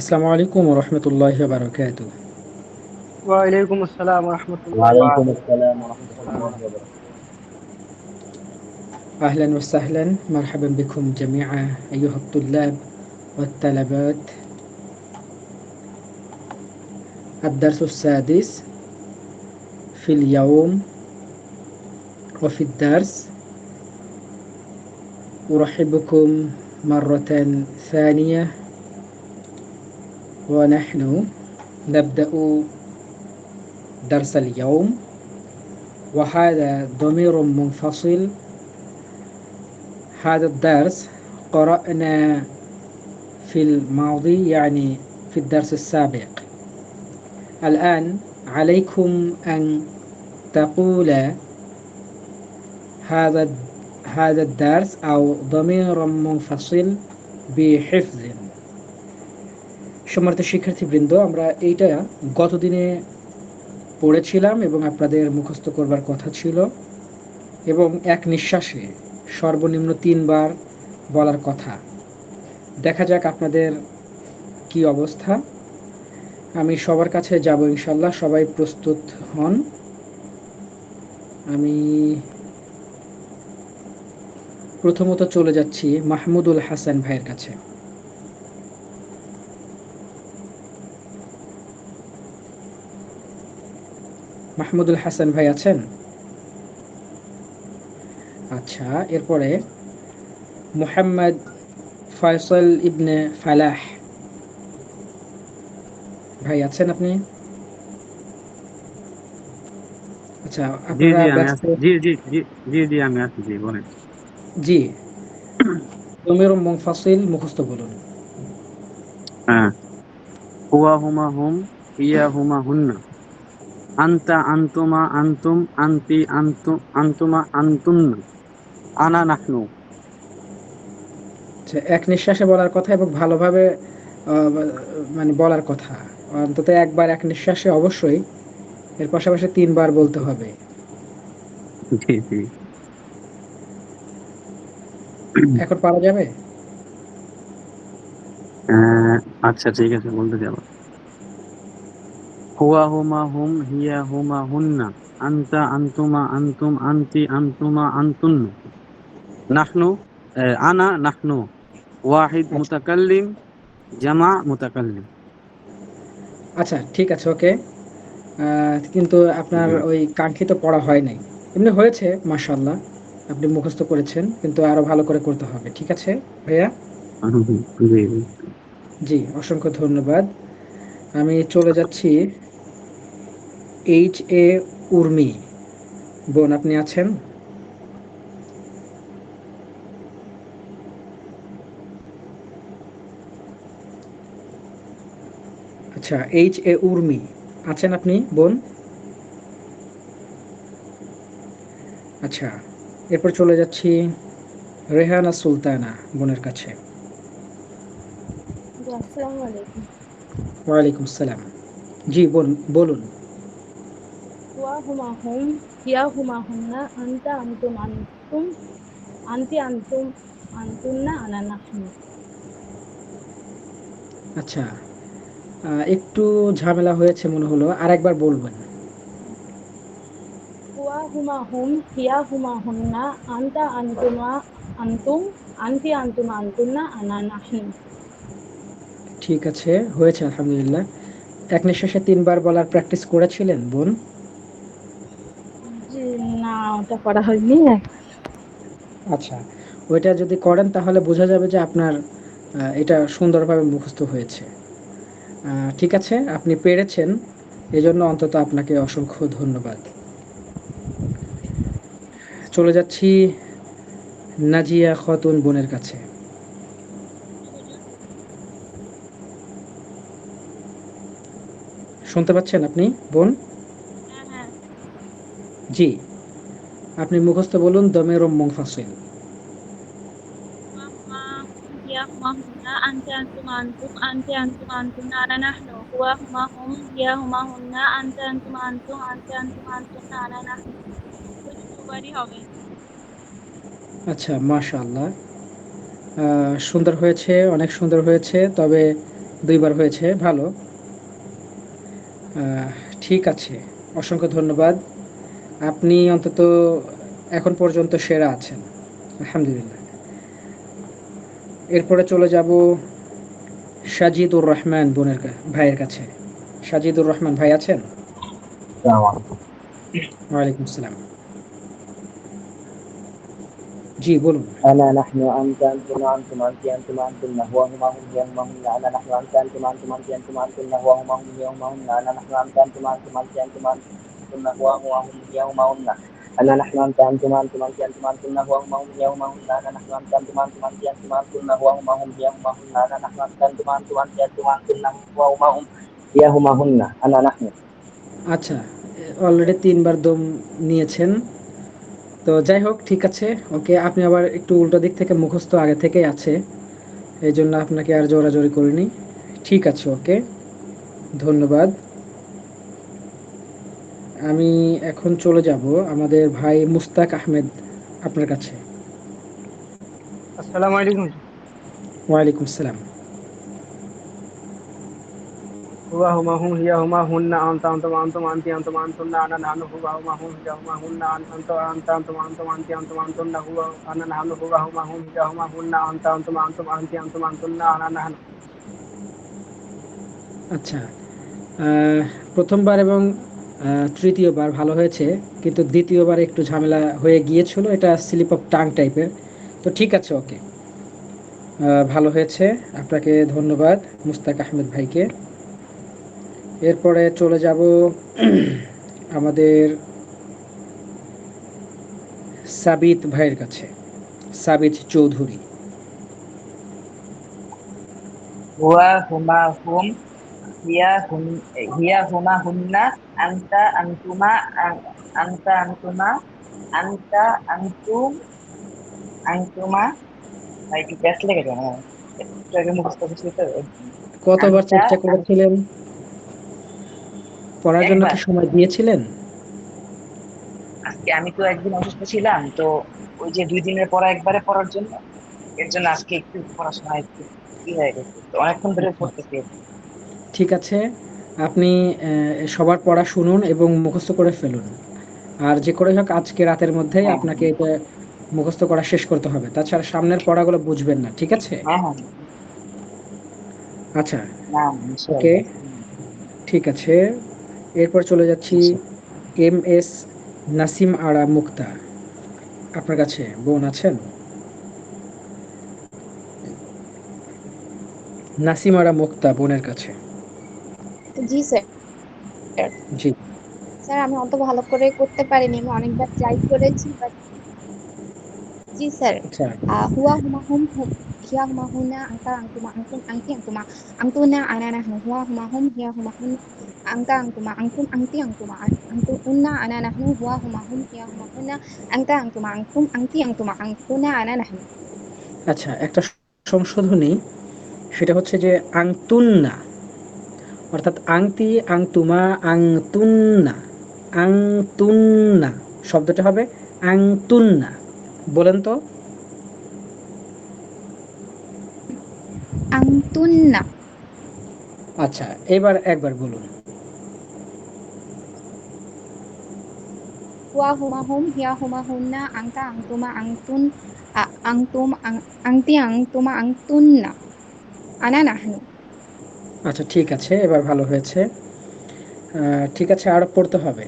আসসালামু আলাইকুম রহমতুল্লাহ বারকাত। ওয়ালাইকুম আসসালাম রহমতুল্লাহ وعليكم বারাকাতুহু। السلام ورحمة الله وبركاته. أهلا وسهلا مرحبا بكم جميعا أيها الطلاب والطالبات. الدرس السادس في اليوم وفي الدرس أرحبكم مرة ثانية، ونحن نبدأ درس اليوم، وهذا ضمير منفصل. هذا الدرس قرأنا في الماضي، يعني في الدرس السابق. الآن عليكم أن تقول هذا هذا الدرس أو ضمير منفصل بحفظ. সম্মানিত শিক্ষার্থীবৃন্দ, আমরা এইটা গতদিনে পড়েছিলাম এবং আপনাদের মুখস্থ করবার কথা ছিল, এবং এক নিঃশ্বাসে সর্বনিম্ন 3 বার বলার কথা। দেখা যাক আপনাদের কি অবস্থা। আমি সবার কাছে যাব ইনশাল্লাহ, সবাই প্রস্তুত হন। আমি প্রথমত চলে যাচ্ছি মাহমুদুল হাসান ভাইয়ের কাছে। মাহমুদুল হাসান ভাই আছেন? আচ্ছা, এরপরে মুহাম্মদ ফয়সল ইবনে ফালাহ ভাই আছেন আপনি? আচ্ছা, জি আপনারা জি আমি ব্যস্ত? আছি, জি আমি আছি, জি বলেন। জি, জমির মুনফাসিল মুখস্থ বলুন। হ্যাঁ, হুয়া হুমা হুম, হিয়া হুমা হুন্না, আনতা আনতুমা আনতুম, আনতি আনতুম, আনতুমা আনতুন্না, আনা নাহনু। আচ্ছা, এক নিঃশ্বাসে বলার কথা এবং ভালোভাবে মানে বলার কথা। অন্তত একবার এক নিঃশ্বাসে অবশ্যই, এর পাশাপাশি 3 বার বলতে হবে। জি জি। এখন পারা যাবে? আহ, আচ্ছা ঠিক আছে, বলতে যাব। হুয়া হুমা হুম, হিয়া হুমা হুন্না, আনতা আনতুমা আনতুম, আনতি আনতুমা আনতুন্না, নাহনু, আনা নাহনু, ওয়াহিদ আচ্ছা মুতাকাল্লিম, জামা মুতাকাল্লিম। আচ্ছা, ঠিক আছে, ওকে। কিন্তু আপনার জি। ওই কাঙ্ক্ষিত পড়া হয় নাই। এমনি হয়েছে, মাশাআল্লাহ। আপনি মুখস্থ করেছেন, কিন্তু আরো ভালো করে করতে হবে। ঠিক আছে ভাইয়া? জি জি। জি, অসংখ্য ধন্যবাদ। আমি চলে যাচ্ছি এইচ এ উর্মি বোন, আপনি আছেন? আচ্ছা, এইচ এ উর্মি আছেন আপনি বোন? আচ্ছা, এরপর চলে যাচ্ছি রেহানা সুলতানা বোনের কাছে। জি, আসসালামু আলাইকুম। ওয়ালাইকুম আসসালাম। জি বোন, বলুন। হুয়া হুমা হুম, হিয়া হুমা হুন্না, আনতা আনতুম আনতুম, আনতি আনতুম আনতুন্না, আনা নাহনু। আচ্ছা, একটু ঝামেলা হয়েছে মনে হলো, আরেকবার বলবেন? হুয়া হুমা হুম, হিয়া হুমা হুন্না, আনতা আনতুমা আনতুম, আনতি আনতুমা আনতুন্না, আনা নাহনু। ঠিক আছে, হয়েছে আলহামদুলিল্লাহ। এক নিঃশ্বাসে 3 বার বলার প্র্যাকটিস করেছিলেন বোন? জি, না, ওটা করা হয়নি। আচ্ছা, ওইটা যদি করেন তাহলে বোঝা যাবে যে আপনার এটা সুন্দরভাবে মুখস্থ হয়েছে। ঠিক আছে, আপনি পেরেছেন, এজন্য অন্তত আপনাকে অসংখ্য ধন্যবাদ। চলে যাচ্ছি নাজিয়া খাতুন বোনের কাছে। শুনতে পাচ্ছেন আপনি বোন? হ্যাঁ হ্যাঁ। জি, আপনি মুখস্থ বলুন দমেরম মুনফাসিল। হুয়া হুমা হুম, হিয়া হুমা হুন্না, আনতা আনতুম আনতুম, আনতি আনতুম আনতুন্না, আনা নাহনু। হুয়া হুমা হুম, হিয়া হুমা হুন্না, আনতা আনতুম আনতুম, আনতি আনতুম আনতুন্না, আনা নাহনু। ওইটা দুবারই হবে। আচ্ছা, মাশাআল্লাহ। সুন্দর হয়েছে, অনেক সুন্দর হয়েছে। তবে দুইবার হয়েছে, ভালো। আহ, ঠিক আছে, অসংখ্য ধন্যবাদ। আপনি অন্তত এখন পর্যন্ত সেরা আছেন, আলহামদুলিল্লাহ। এরপরে চলে যাব সাজিদুর রহমান ভাইয়ের কাছে। সাজিদুর রহমান ভাই আছেন? আসসালামু আলাইকুম। ওয়ালাইকুম আসসালাম। জি বলুন। أنا نحن أنت أنتما أنتم أنت أنتما أنتن هو هما هم هي هما هن أنا نحن أنت أنتما أنتم أنت أنتما أنتن هو هما هم هي هما هن أنا نحن أنت أنتما أنتم أنت أنتما أنتن هو هما هم هي هما هن أنا نحن أنت أنتما أنتم أنت أنتما أنتن هو هما هم هي هما هن أنا نحن أنت أنتما أنتم أنت أنتما أنتن هو هما هم هي هما هن أنا نحن أنت أنتما أنتم أنت أنتما أنتن هو هما هم هي هما هن أنا نحن। আচ্ছা, অলরেডি ৩ বার দম নিয়েছেন। তো যাই হোক, ঠিক আছে, ওকে। আপনি আবার একটু উল্টো দিক থেকে মুখস্থ আগে থেকেই আছে, এই জন্য আপনাকে আর জোরাজোরি করিনি। ঠিক আছে, ওকে, ধন্যবাদ। আমি এখন চলে যাব আমাদের ভাই মুস্তাক আহমেদ আপনার কাছে। আসসালামু আলাইকুম। ওয়ালাইকুম আসসালাম। হুয়া হুমা হুম হিয়া হুমা হুন্না আনতা আনতুম আনতুম আনতি আনতুম আনতুন্না আনা নাহনু হুয়া হুমা হুম হিয়া হুমা হুন্না আনতা আনতা আনতুম আনতুম আনতি আনতুম আনতুন্না হুয়া আনা নাহনু হুয়া হুমা হুম হিয়া হুমা হুন্না আনতা আনতুম আনতুম আনতি আনতুম আনতুন্না আনা নাহনু। আচ্ছা, আহ, প্রথমবার এবং তৃতীয়বার ভালো হয়েছে, কিন্তু দ্বিতীয়বার একটু ঝামেলা হয়ে গিয়েছিল, এটা স্লিপ অফ টাং টাইপের। তো ঠিক আছে, ওকে, ভালো হয়েছে। আপনাকে ধন্যবাদ, মুস্তাক আহমেদ ভাইকে। এরপরে চলে যাব আমাদের সাবিত ভাইয়ের কাছে, সাবিত চৌধুরী। হুয়া হুমা হুম হিয়া হুম হিয়া হুমা হুন্না আনতা আনতুমা আনতা আনতুমা আনতা আনতুম আনতুমা। ভাই একটু ব্যস্ত লেগে যায় না, একটু আগে মুখস্থ করছি তো এর জন্য। কতবার আনতা চেষ্টা করেছিলেন? পড়ার জন্য কি একবার। সময় দিয়েছিলেন? আজকে আমি তো একদিন অসুস্থ ছিলাম, তো ওই যে 2 দিনের পড়া একবারে পড়ার জন্য, এর জন্য আজকে একটু পড়াশোনা একটু হয়ে গেছে, তো অনেকক্ষণ ধরে আচ্ছা, পড়তেছি। ঠিক আছে, আপনি সবার পড়া শুনুন এবং মুখস্থ করে ফেলুন। আর যে করে হোক আজকে রাতের মধ্যেই হ্যাঁ আপনাকে এটা মুখস্থ করা শেষ করতে হবে, তাছাড়া সামনের পড়াগুলো বুঝবেন না, ঠিক আছে? হ্যাঁ হ্যাঁ। আচ্ছা, না ওকে, ইনশাআল্লাহ। ঠিক আছে। এরপর চলে যাচ্ছি এম এস নাসিম আরা মুক্তা, আপনার কাছে বোন আছেন? নাসিম আরা মুক্তা বোনের কাছে। জি স্যার। জি। স্যার আমি অত ভালো করে করতে পারিনি, আমি অনেকবার ট্রাই করেছি বাট জি স্যার। আচ্ছা, হুয়া হুমা হুম হিয়া হুমা হুনা আংতা আংতুমা আংতুম আংতি আংতুমা আংতুনা আনা নাহনু হুয়া হুমা হুম হিয়া হুমা হুন আংতা আংতুমা আংতুম আংতি আংতুমা আংতু উন্না আনা নাহনু হুয়া হুমা হুম হিয়া হুমা হুনা আংতা আংতুমা আংতুম আংতি আংতুমা আংতুনা আনা নাহনু। আচ্ছা, একটা সংশোধনী, সেটা হচ্ছে যে আংতুন্না, অর্থাৎ আংতি আংতুমা আংতুন্না, আংতুন্না শব্দটা হবে আংতুন্না। বলেন তো। আংতুন্না। আচ্ছা, এবার একবার বলুন। হুয়া হুমা হুম হিয়া হুমা হুন্না আংতা আংতুমা আংতুন আংতুম আংতি আংতুমা আংতুন্না আনা নাহনু। আচ্ছা, ঠিক আছে, এবার ভালো হয়েছে। ঠিক আছে, আরো পড়তে হবে।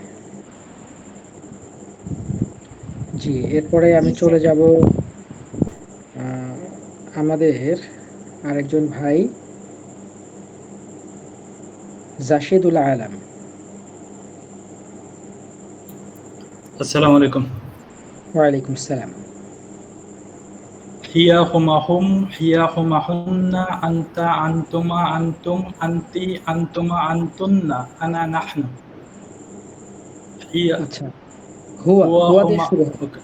জি, এরপরে জি আমি চলে স্যার। যাব আমাদের আরেকজন ভাই জাশিদুল আলম। আসসালামু আলাইকুম। ওয়ালাইকুম আসসালাম। হিয়া হুমা হুম হিয়া হুমা হুন্না আনতা আনতুমা আনতুম আনতি আনতুমা আনতুন্না আনা নাহনু। হিয়া আচ্ছা, হুয়া হুয়া হুয়া দিয়ে হুমা শুরু হবে। ওকে।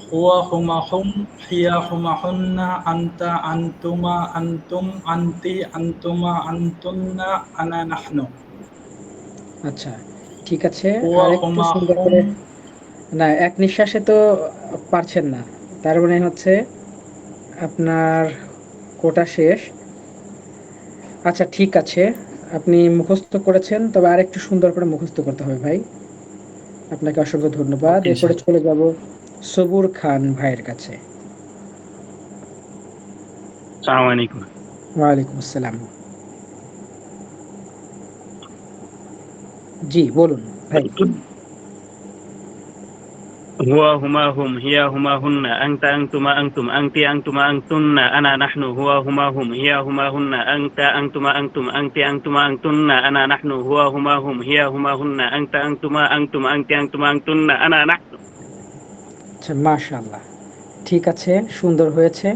হুয়া হুমা হুম হিয়া হুমা হুন্না আনতা আনতুমা আনতুম আনতি আনতুমা আনতুন্না আনা নাহনু। আচ্ছা, ঠিক আছে, হুয়া আর একটু হুমা সুন্দর হুম করে। না, এক নিঃশ্বাসে তো পারছেন না, তার মানে হচ্ছে আপনার কোটা শেষ। আচ্ছা ঠিক আছে, আপনি মুখস্থ করেছেন, তবে আরেকটু সুন্দর করে মুখস্থ করতে হবে ভাই। আপনাকে অসংখ্য ধন্যবাদ। ওকে এরপরে ইনশাআল্লাহ। চলে যাব সবুর খান ভাইয়ের কাছে। আসসালামু আলাইকুম। ওয়ালাইকুম আসসালাম। জি বলুন ভাই। هو هما هم هي هما هن أنت أنتما أنتم أنت أنتما أنتن أنا نحن هو هما هم هي هما هن أنت أنتما أنتم أنت أنتما أنتن أنا نحن هو هما هم هي هما هن أنت أنتما أنتم أنت أنتما أنتن أنا نحن। আচ্ছা মাশাআল্লাহ, ঠিক আছে, সুন্দর হয়েছে।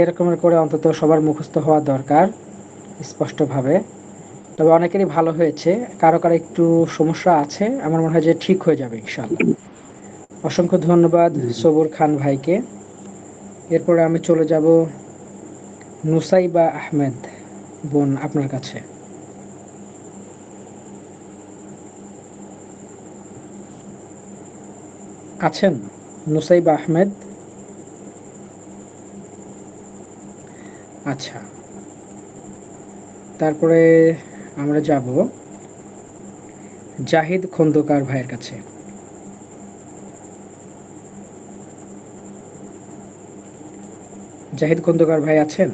এরকমের করে অন্তত সবার মুখস্থ হওয়া দরকার স্পষ্টভাবে। তবে অনেকেরই ভালো হয়েছে, কারো কারো একটু সমস্যা আছে, আমার মনে হয় যে ঠিক হয়ে যাবে ইনশাআল্লাহ। অসংখ্য ধন্যবাদ সবুর খান ভাইকে। এরপরে আমি চলে যাব নুসাইবা আহমেদ বোন আপনার কাছে। আছেন নুসাইবা আহমেদ? আচ্ছা, তারপরে আমরা যাব জাহিদ খন্দকার ভাইয়ের কাছে। জাহিদ খন্দকার ভাই আছেন?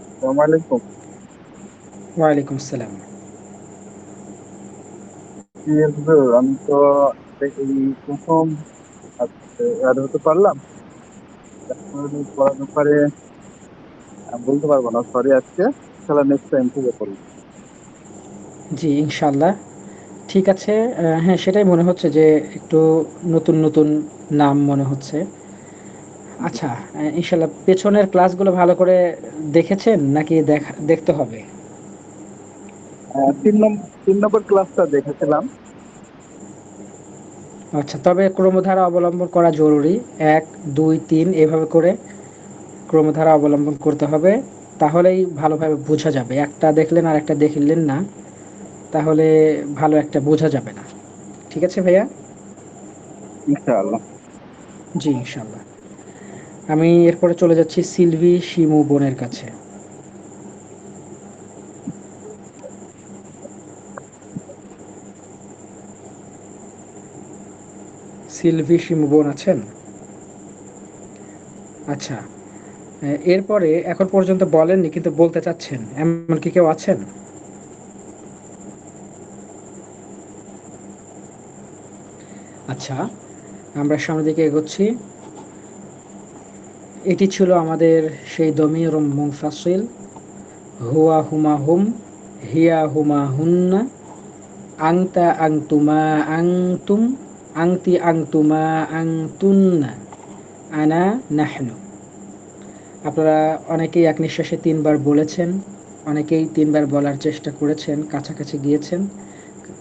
আসসালামু আলাইকুম। ওয়ালাইকুম আসসালাম। জি হুজুর, আমি তো এই প্রথম আজকে অ্যাড হতে পারলাম। এখন পড়ার ব্যাপারে বলতে পারবো না, সরি আজকে। তাহলে নেক্সট টাইম থেকে করবো। জি ইনশাআল্লাহ, ঠিক আছে। হ্যাঁ সেটাই মনে হচ্ছে যে একটু নতুন নতুন নাম মনে হচ্ছে। আচ্ছা, ইনশাআল্লাহ পেছনের ক্লাসগুলো ভালো করে দেখেছেন নাকি দেখতে হবে? 3 নম্বর ক্লাসটা দেখেছিলাম। আচ্ছা, তবে ক্রমধারা অবলম্বন করা জরুরি। ১, ২, ৩ এভাবে করে ক্রমধারা অবলম্বন করতে হবে, তাহলেই ভালোভাবে বোঝা যাবে। একটা দেখলেন আর একটা দেখলেন না, তাহলে ভালো একটা বোঝা যাবে না। ঠিক আছে ভাইয়া? ইনশাআল্লাহ। জি ইনশাআল্লাহ। আমি এরপরে চলে যাচ্ছি সিলভি শিমু বোনের কাছে। সিলভি শিমু বোন আছেন? আচ্ছা, এরপরে এখন পর্যন্ত বলেননি কিন্তু বলতে চাচ্ছেন, এমন কি কেউ আছেন? আচ্ছা, আমরা সামনের দিকে এগোচ্ছি। এটি ছিল আমাদের সেই দমির মুনফাসিল, হুয়া হুমা হুম, হিয়া হুমা হুন্না, আংতা আংতুমা আংতুম, আংতি আংতুমা আংতুন্না, আনা নাহনু। আপনারা অনেকেই এক নিঃশ্বাসে ৩ বার বলেছেন, অনেকেই ৩ বার বলার চেষ্টা করেছেন, কাছাকাছি গিয়েছেন,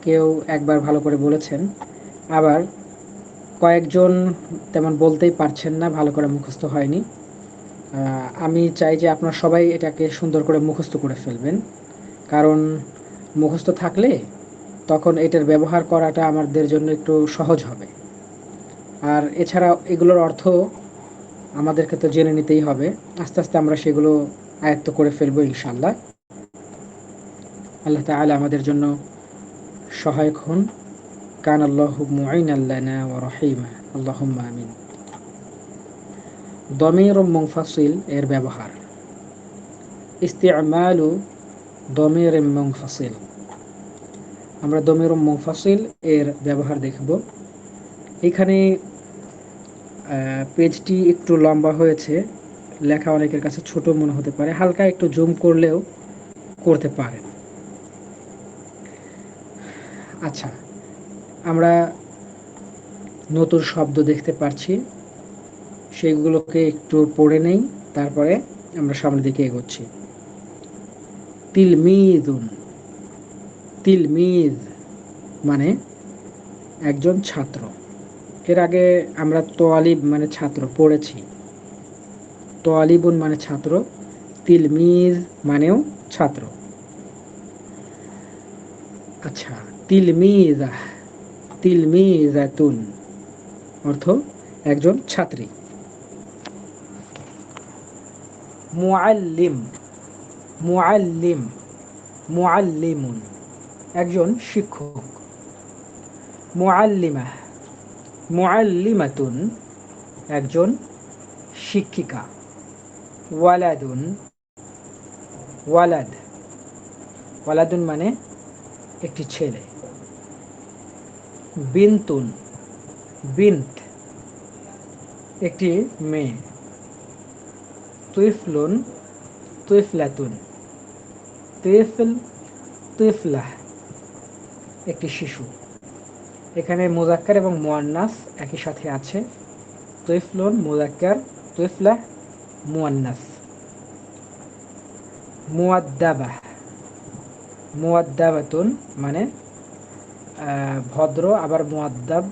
কেউ একবার ভালো করে বলেছেন, আবার কয়েকজন তেমন বলতেই পারছেন না, ভালো করে মুখস্থ হয়নি। আমি চাই যে আপনারা সবাই এটাকে সুন্দর করে মুখস্থ করে ফেলবেন, কারণ মুখস্থ থাকলে তখন এটার ব্যবহার করাটা আমাদের জন্য একটু সহজ হবে। আর এছাড়া এগুলোর অর্থ আমাদেরকে তো জেনে নিতেই হবে। আস্তে আস্তে আমরা সেগুলো আয়ত্ত করে ফেলবো ইনশাআল্লাহ। আল্লাহ তাআলা আমাদের জন্য সহায়ক হন। কান আল্লাহু মুঈনান লানা ওয়া রাহিমা, আল্লাহুম্মা আমিন। দমির মুনফাসিল এর ব্যবহার। ইস্তিমালু দমির মুনফাসিল। আমরা দমির মুনফাসিল এর ব্যবহার দেখব। এখানে পেজটি একটু লম্বা হয়েছে, লেখা অনেকের কাছে ছোট মনে হতে পারে, হালকা একটু জুম করলেও করতে পারেন। আচ্ছা, আমরা নতুন শব্দ দেখতে পাচ্ছি, সেগুলোকে একটু পড়ে নেই, তারপরে আমরা সামনের দিকে এগোচ্ছি। তিলমিদুন, তিলমিদ মানে একজন ছাত্র। এর আগে আমরা তোয়ালিব মানে ছাত্র পড়েছি। তোয়ালিবুন মানে ছাত্র, তিলমিজ মানেও ছাত্র। আচ্ছা, তিলমিজা, তিলমিজাতুন অর্থ একজন ছাত্রী। মুআল্লিম, মুআল্লিম, মুআল্লিমুন একজন শিক্ষক। মুআল্লিমাহ, মুআল্লিমাতুন একজন শিক্ষিকা। ওয়ালাদুন, ওয়ালাদ, ওয়ালাদুন মানে একটি ছেলে। বিনতুন, বিনত একটি মেয়ে। তুইফলুন, তুইফলাতুন, তুইফল, তুইফলাহ একটি শিশু। এখানে মুজাক্কার এবং মুয়ান্নাস একই সাথে আছে। তুইফলুন মুজাক্কার, তুইফলাহ মুয়ান্নাস। মুআদ্দাবাহ, মুআদ্দাবাতুন মানে ভদ্র, আবার মুআদ্দাব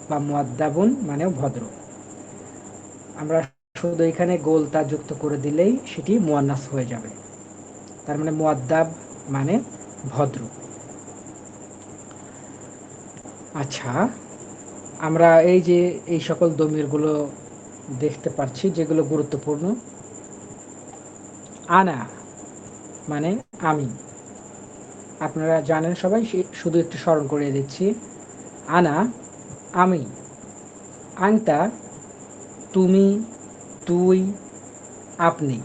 বা মুআদ্দাবুন মানেও ভদ্র। আমরা শুধু এখানে গোল তা যুক্ত করে দিলেই সেটি মুয়ান্নাস হয়ে যাবে। তার মানে মুআদ্দাব মানে ভদ্র। আচ্ছা, আমরা এই যে এই সকল দমিরগুলো দেখতে পাচ্ছি যেগুলো গুরুত্বপূর্ণ। আনা মানে আমি, আপনারা জানেন সবাই, শুধু একটু স্মরণ করিয়ে দিচ্ছি। আনা আমি, আংতা তুমি, তুই, আপনি।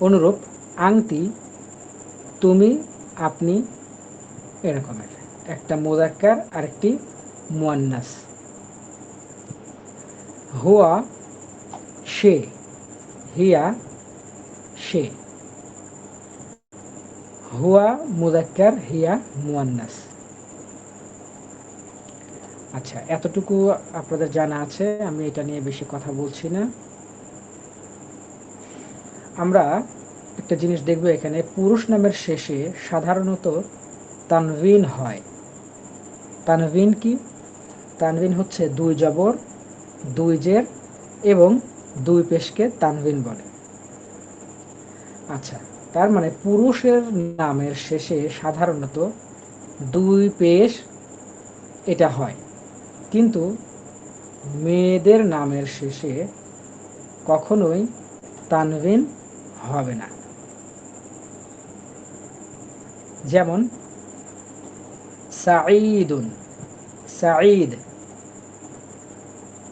অনুরূপ আংতি তুমি, আপনি, এরকমের একটা মুজাক্কার আর একটি মুয়ান্নাস। হুয়া সে, হিয়া সে। হুয়া মুজাক্কার, হিয়া মুয়ান্নাস। আচ্ছা, এতটুকু আপনাদের জানা আছে, আমি এটা নিয়ে বেশি কথা বলছি না। আমরা একটা জিনিস দেখব, এখানে পুরুষ নামের শেষে সাধারণত তানভিন হয়। তানভিন কি? তানভিন হচ্ছে দুই জবর, দুই জের এবং দুই পেশকে তানভিন বলে। আচ্ছা, তার মানে পুরুষের নামের শেষে সাধারণত দুই পেশ এটা হয়, কিন্তু মেয়েদের নামের শেষে কখনোই তানভিন হবে না। যেমন সাঈদুন, সাঈদ,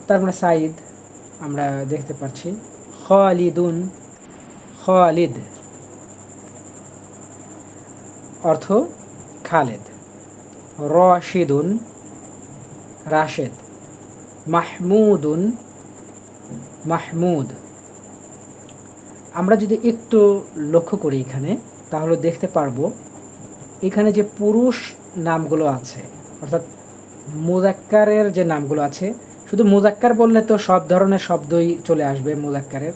তার মানে সাঈদ আমরা দেখতে পাচ্ছি। খালিদুন, খালিদ অর্থ খালেদ। রাশিদুন, রাশেদ। মাহমুদুন, মাহমুদ। আমরা যদি একটু লক্ষ্য করি এখানে, তাহলে দেখতে পারবো এখানে যে পুরুষ নামগুলো আছে, অর্থাৎ মুজাক্কারের যে নামগুলো আছে, শুধু মুজাক্কার বললে তো সব ধরনের শব্দই চলে আসবে মুজাক্কারের।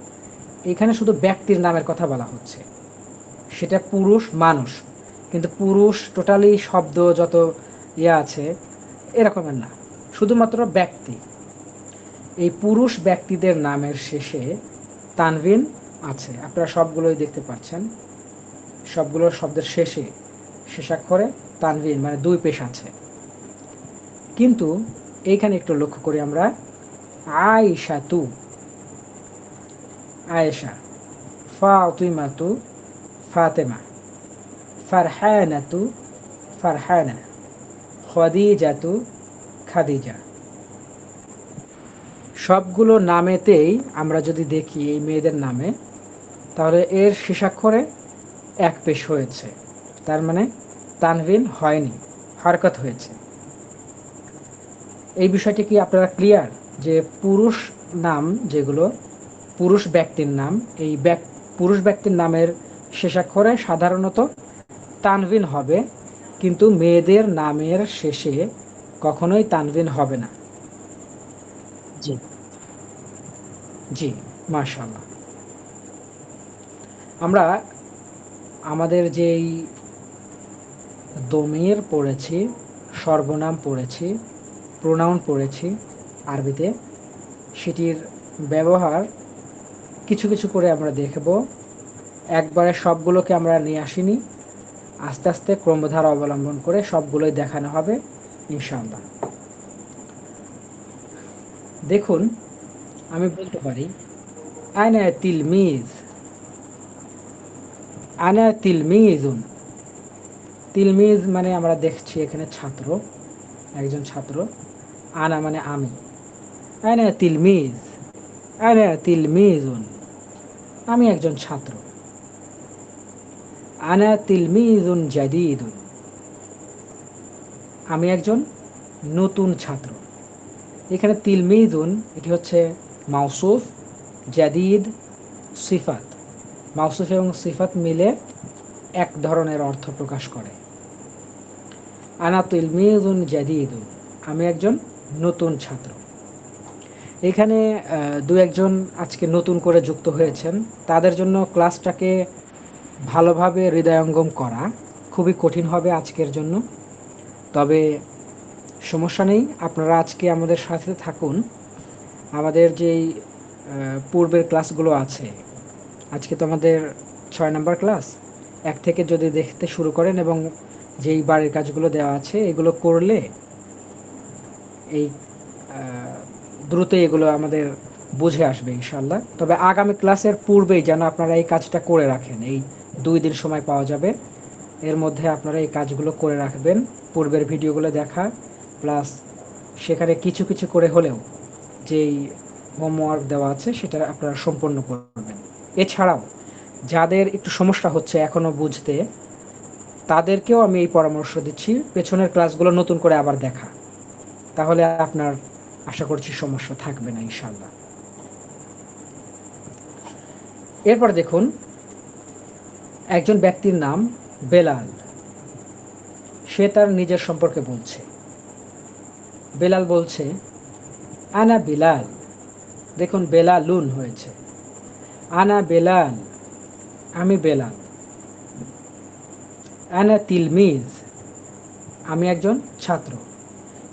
এখানে শুধু ব্যক্তির নামের কথা বলা হচ্ছে, সেটা পুরুষ মানুষ, কিন্তু পুরুষ টোটালি শব্দ যত আছে এরকমের না, শুধুমাত্র ব্যক্তি। এই পুরুষ ব্যক্তিদের নামের শেষে তানভিন আছে, আপনারা সবগুলোই দেখতে পাচ্ছেন। সবগুলোর শব্দের শেষে শেষাক্ষরে তানভিন মানে দুই পেশ আছে। কিন্তু এইখানে একটু লক্ষ্য করি আমরা, আয়েশা তু, আয়েশা। ফাতিমা তু, ফাতেমা। ফারহানা তু, ফারহানা। খাদিজা তু, খাদিজা। সবগুলো নামেতেই আমরা যদি দেখি এই মেয়েদের নামে, তাহলে এর শেষাক্ষরে এক পেশ হয়েছে, তার মানে তানভিন হয়নি, হরকত হয়েছে। এই বিষয়টি কি আপনারা ক্লিয়ার? যে পুরুষ নাম যেগুলো পুরুষ ব্যক্তির নাম, এই পুরুষ ব্যক্তির নামের শেষাক্ষরে সাধারণত তানভিন হবে, কিন্তু মেয়েদের নামের শেষে কখনোই তানভিন হবে না। জি জি, মাশাআল্লাহ। আমরা আমাদের যেই দমির পড়েছি, সর্বনাম পড়েছি, প্রোনাউন পড়েছি আরবিতে, সেটির ব্যবহার কিছু কিছু করে আমরা দেখব। একবারে সবগুলোকে আমরা নিয়ে আসিনি, আস্তে আস্তে ক্রমধারা অবলম্বন করে সবগুলোই দেখানো হবে ইনশাআল্লাহ। দেখুন, আমি বলতে পারি আইনা তিলমিজ, আনা তিলমিজুন, তিলমিজ মানে আমরা দেখছি এখানে ছাত্র, একজন ছাত্র। আনা মানে আমি, আনা তিলমিজ, আনা তিলমিজুন, আমি একজন ছাত্র। আনা তিলমিজুন জাদিদুন, আমি একজন নতুন ছাত্র। এখানে তিলমিজুন এটি হচ্ছে মাউসুফ, জাদিদ সিফাত। মাউসুফ এবং সিফাত মিলে এক ধরনের অর্থ প্রকাশ করে। আনা তিলমিজুন জাদিদুন, আমি একজন নতুন ছাত্র। এখানে দু একজন আজকে নতুন করে যুক্ত হয়েছেন, তাদের জন্য ক্লাসটাকে ভালোভাবে হৃদয়ঙ্গম করা খুবই কঠিন হবে আজকের জন্য। তবে সমস্যা নেই, আপনারা আজকে আমাদের সাথে থাকুন। আমাদের যেই পূর্বের ক্লাসগুলো আছে, আজকে তো আমাদের 6 নম্বর ক্লাস, 1 থেকে যদি দেখতে শুরু করেন এবং যেই বাড়ির কাজগুলো দেওয়া আছে এগুলো করলে এই দ্রুত এগুলো আমাদের বুঝে আসবে ইনশাল্লাহ। তবে আগামী ক্লাসের পূর্বেই যেন আপনারা এই কাজটা করে রাখেন, এই 2 দিন সময় পাওয়া যাবে, এর মধ্যে আপনারা এই কাজগুলো করে রাখবেন। পূর্বের ভিডিওগুলো দেখা প্লাস সেখানে কিছু কিছু করে হলেও যেই হোমওয়ার্ক দেওয়া আছে সেটা আপনারা সম্পন্ন করবেন। এছাড়াও যাদের একটু সমস্যা হচ্ছে এখনও বুঝতে, তাদেরকেও আমি এই পরামর্শ দিচ্ছি পেছনের ক্লাসগুলো নতুন করে আবার দেখা, তাহলে আপনার আশা করছি সমস্যা থাকবে না ইনশাল্লাহ। এরপর দেখুন, একজন ব্যক্তির নাম বেলাল, সে তার নিজের সম্পর্কে বলছে। বেলাল বলছে আনা বিলাল, দেখুন বেলালুন হয়েছে, আনা বেলাল, আমি বেলাল। আনা তিলমিজ, আমি একজন ছাত্র।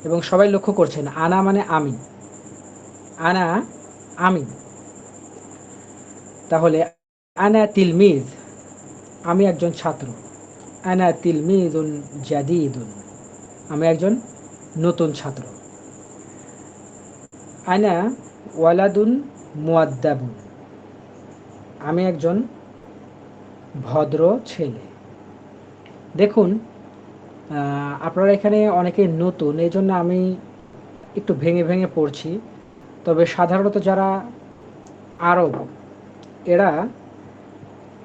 এবং সবাই লক্ষ্য করছেন আনা মানে আমি, আনা আমি। তাহলে আনা তিলমিজ, আমি একজন ছাত্র। আনা তিলমিজুন জাদিদুন, আমি একজন নতুন ছাত্র। আনা ওয়ালাদুন মুআদ্দাবুন, আমি একজন ভদ্র ছেলে। দেখুন আপনারা এখানে অনেকে নতুন, এই জন্য আমি একটু ভেঙে ভেঙে পড়ছি। তবে সাধারণত যারা আরব,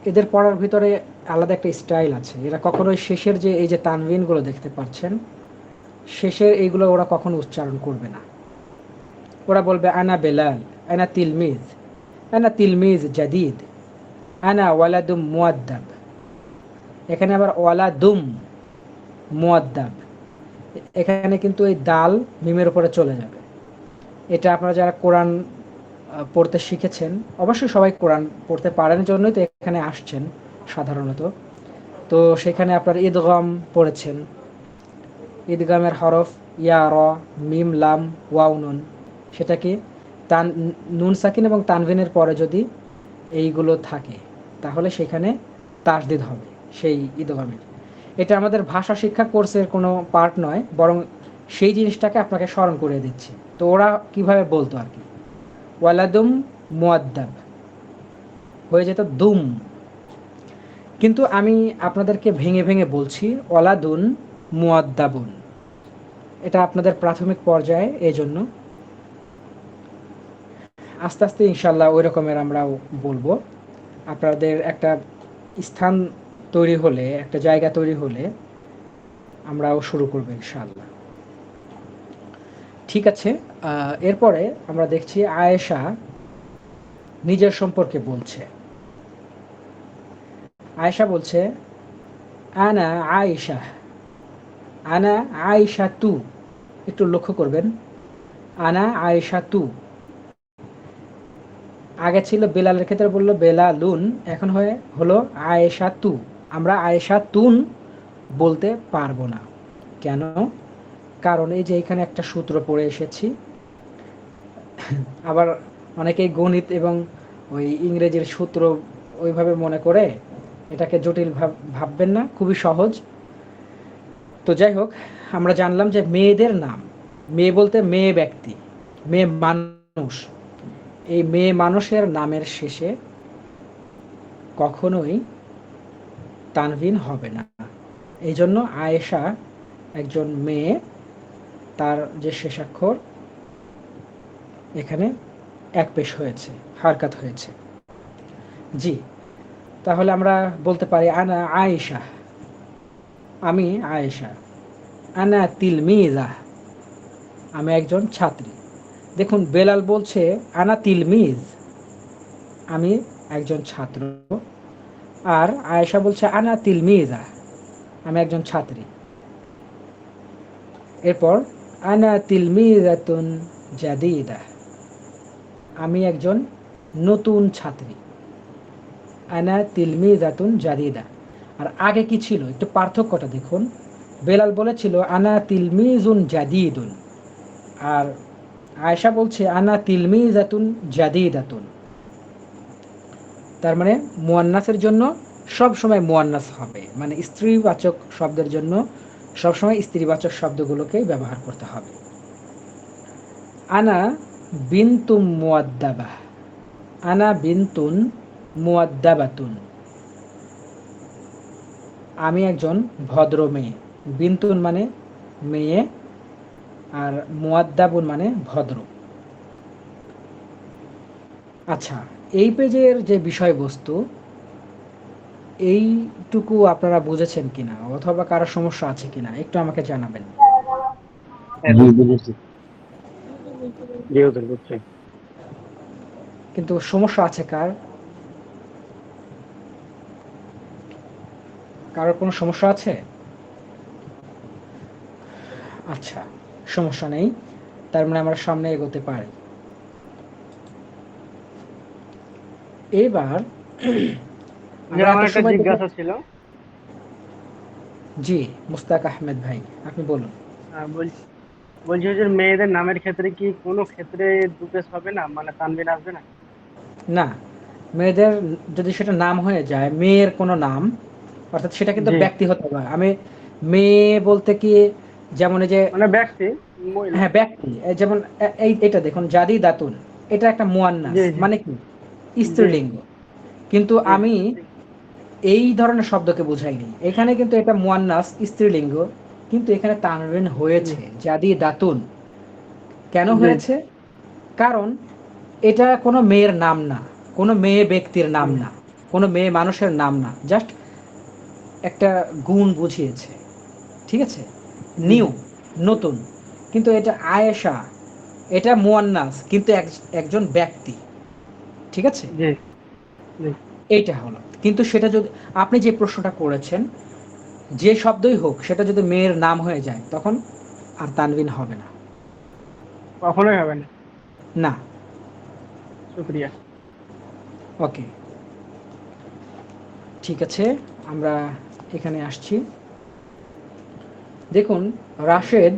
এদের পড়ার ভিতরে আলাদা একটা স্টাইল আছে। এরা কখনোই শেষের যে এই যে তানবিনগুলো দেখতে পাচ্ছেন, শেষের এইগুলো ওরা কখনো উচ্চারণ করবে না। ওরা বলবে আনা বেলাল, আনা তিলমিজ, আনা তিলমিজ জাদিদ, আনা ওয়ালাদুম মুআদ্দাব। এখানে আবার ওয়ালাদুম মুআদ্দাব, এখানে কিন্তু এই দাল মিমের উপরে চলে যাবে। এটা আপনারা যারা কোরআন পড়তে শিখেছেন, অবশ্যই সবাই কোরআন পড়তে পারেন জন্যই তো এখানে আসছেন সাধারণত। তো সেখানে আপনার ঈদগাম পড়েছেন, ঈদগামের হরফ ইয়া র মিম লাম ওয়াও নুন, সেটা কি নুন সাকিন এবং তানভিনের পরে যদি এইগুলো থাকে তাহলে সেখানে তাসদিদ হবে সেই ঈদগামের। এটা আমাদের ভাষা শিক্ষা কোর্সের কোনো পার্ট নয়, বরং সেই জিনিসটাকে আপনাকে স্মরণ করে দিচ্ছি। তো ওরা কিভাবে বলতো আর কি, ওয়ালাদুম মুআদ্দাব হয়ে যেত দুম, কিন্তু আমি আপনাদেরকে ভেঙে ভেঙে বলছি ওয়ালাদুন মুআদ্দাবুন। এটা আপনাদের প্রাথমিক পর্যায়ে, এই জন্য আস্তে আস্তে ইনশাল্লাহ ওই রকমের আমরাও বলবো। আপনাদের একটা স্থান তৈরি হলে, একটা জায়গা তৈরি হলে আমরাও শুরু করবো ইনশাল্লাহ। ঠিক আছে, এরপরে আমরা দেখছি আয়েশা নিজের সম্পর্কে বলছে। আয়েশা বলছে আনা আয়েশা, আনা আয়েশা তু। একটু লক্ষ্য করবেন, আনা আয়েশা তু। আগে ছিল বেলালের ক্ষেত্রে বললো বেলালুন, এখন হলো আয়েশা তু। আমরা আয়েশা তুন বলতে পারবো না। কেন? কারণ এই যে এখানে একটা সূত্র পড়ে এসেছি। আবার অনেকেই গণিত এবং ওই ইংরেজির সূত্র ওইভাবে মনে করে এটাকে জটিল ভাববেন না, খুবই সহজ। তো যাই হোক, আমরা জানলাম যে মেয়েদের নাম, মেয়ে বলতে মেয়ে ব্যক্তি, মেয়ে মানুষ, এই মেয়ে মানুষের নামের শেষে কখনোই তানভিন হবে না। এই জন্য আয়েশা একজন মেয়ে, তার যে শেষাক্ষর এখানে এক পেশ হয়েছে, হারকাত হয়েছে। জি, তাহলে আমরা বলতে পারি আনা আয়েশা, আমি আয়েশা। আনা তিলমিজা, আমি একজন ছাত্রী। দেখুন বেলাল বলছে আনা তিলমিজ, আমি একজন ছাত্র। আর আয়েশা বলছে আনা তিলমিজা, আমি একজন ছাত্রী। এরপর আনা তিলমিজাতুন জাদিদা, আমি একজন নতুন ছাত্রী। আনা তিলমিজাতুন জাদিদা। আর আগে কি ছিল একটু পার্থক্যটা দেখুন। বেলাল বলেছিল আনা তিলমিজুন জাদিদুন, আর আয়েশা বলছে আনা তিলমিজাতুন জাদিদাতুন। তার মানে মুয়ান্নাসের জন্য সব সময় মুয়ান্নাস হবে, মানে স্ত্রীবাচক শব্দের জন্য সবসময় স্ত্রীবাচক শব্দগুলোকেই ব্যবহার করতে হবে। আনা বিনতুম মুয়াদ্দাবা, আনা বিনতুন মুয়াদ্দাবাতুন, আমি একজন ভদ্র মেয়ে। বিনতুন মানে মেয়ে, আর মুয়াদ্দাবুন মানে ভদ্র। আচ্ছা, এই পেজের যে বিষয়বস্তু এইটুকু আপনারা বুঝেছেন কিনা, অথবা কারো সমস্যা আছে কিনা একটু আমাকে জানাবেন। জি বুঝেছি। জি হুজুর, বুঝছি। কিন্তু সমস্যা আছে কার? কারোর কোনো সমস্যা আছে? আচ্ছা, সমস্যা নেই, তার মানে আমরা সামনে এগোতে পারি। এবার আমরা আমার এত একটা সময় জিজ্ঞাসা ছিল। জি, মুস্তাক আহমেদ ভাই, আপনি বলুন। বলছি হুজুর, মেয়েদের নামের ক্ষেত্রে কি কোনো ক্ষেত্রে দুপেশ হবে না, মানে তানবিন আসবে না? না, মেয়েদের যদি সেটা নাম হয়ে যায়, মেয়ের কোনো নাম, অর্থাৎ সেটা কিন্তু জি, ব্যক্তি হতে পারে। আমি মেয়ে বলতে কি, যেমন এই যে, মানে ব্যক্তি, মহিলা। হ্যাঁ ব্যক্তি, যেমন এটা দেখুন জাদি দাতুন, এটা একটা মুয়ান্নাস, জি জি মানে কি জি স্ত্রীলিঙ্গ। কিন্তু জি আমি এই ধরনের শব্দকে বুঝাইনি, এখানে কিন্তু এটা মুয়ান্নাস স্ত্রীলিঙ্গ, কিন্তু এখানে তানবিন জি হয়েছে জাদি দাতুন। কেন জি হয়েছে? কারণ এটা কোনো মেয়ের নাম না, কোনো মেয়ে ব্যক্তির নাম জি না, কোনো মেয়ে মানুষের নাম না, জাস্ট একটা গুণ বুঝিয়েছে। ঠিক আছে, জি নিউ, নতুন। কিন্তু এটা আয়েশা, এটা মুয়ান্নাস, কিন্তু একজন ব্যক্তি। ঠিক আছে, জি জি। এইটা হলো। কিন্তু সেটা যদি আপনি যে প্রশ্নটা করেছেন, যে শব্দই হোক সেটা যদি মেয়ের নাম হয়ে যায় তখন আর তানবিন হবে না। কখনোই হবে না। না। শুক্রিয়া। ওকে, ঠিক আছে, আমরা এখানে আসছি। দেখুন, রাশেদ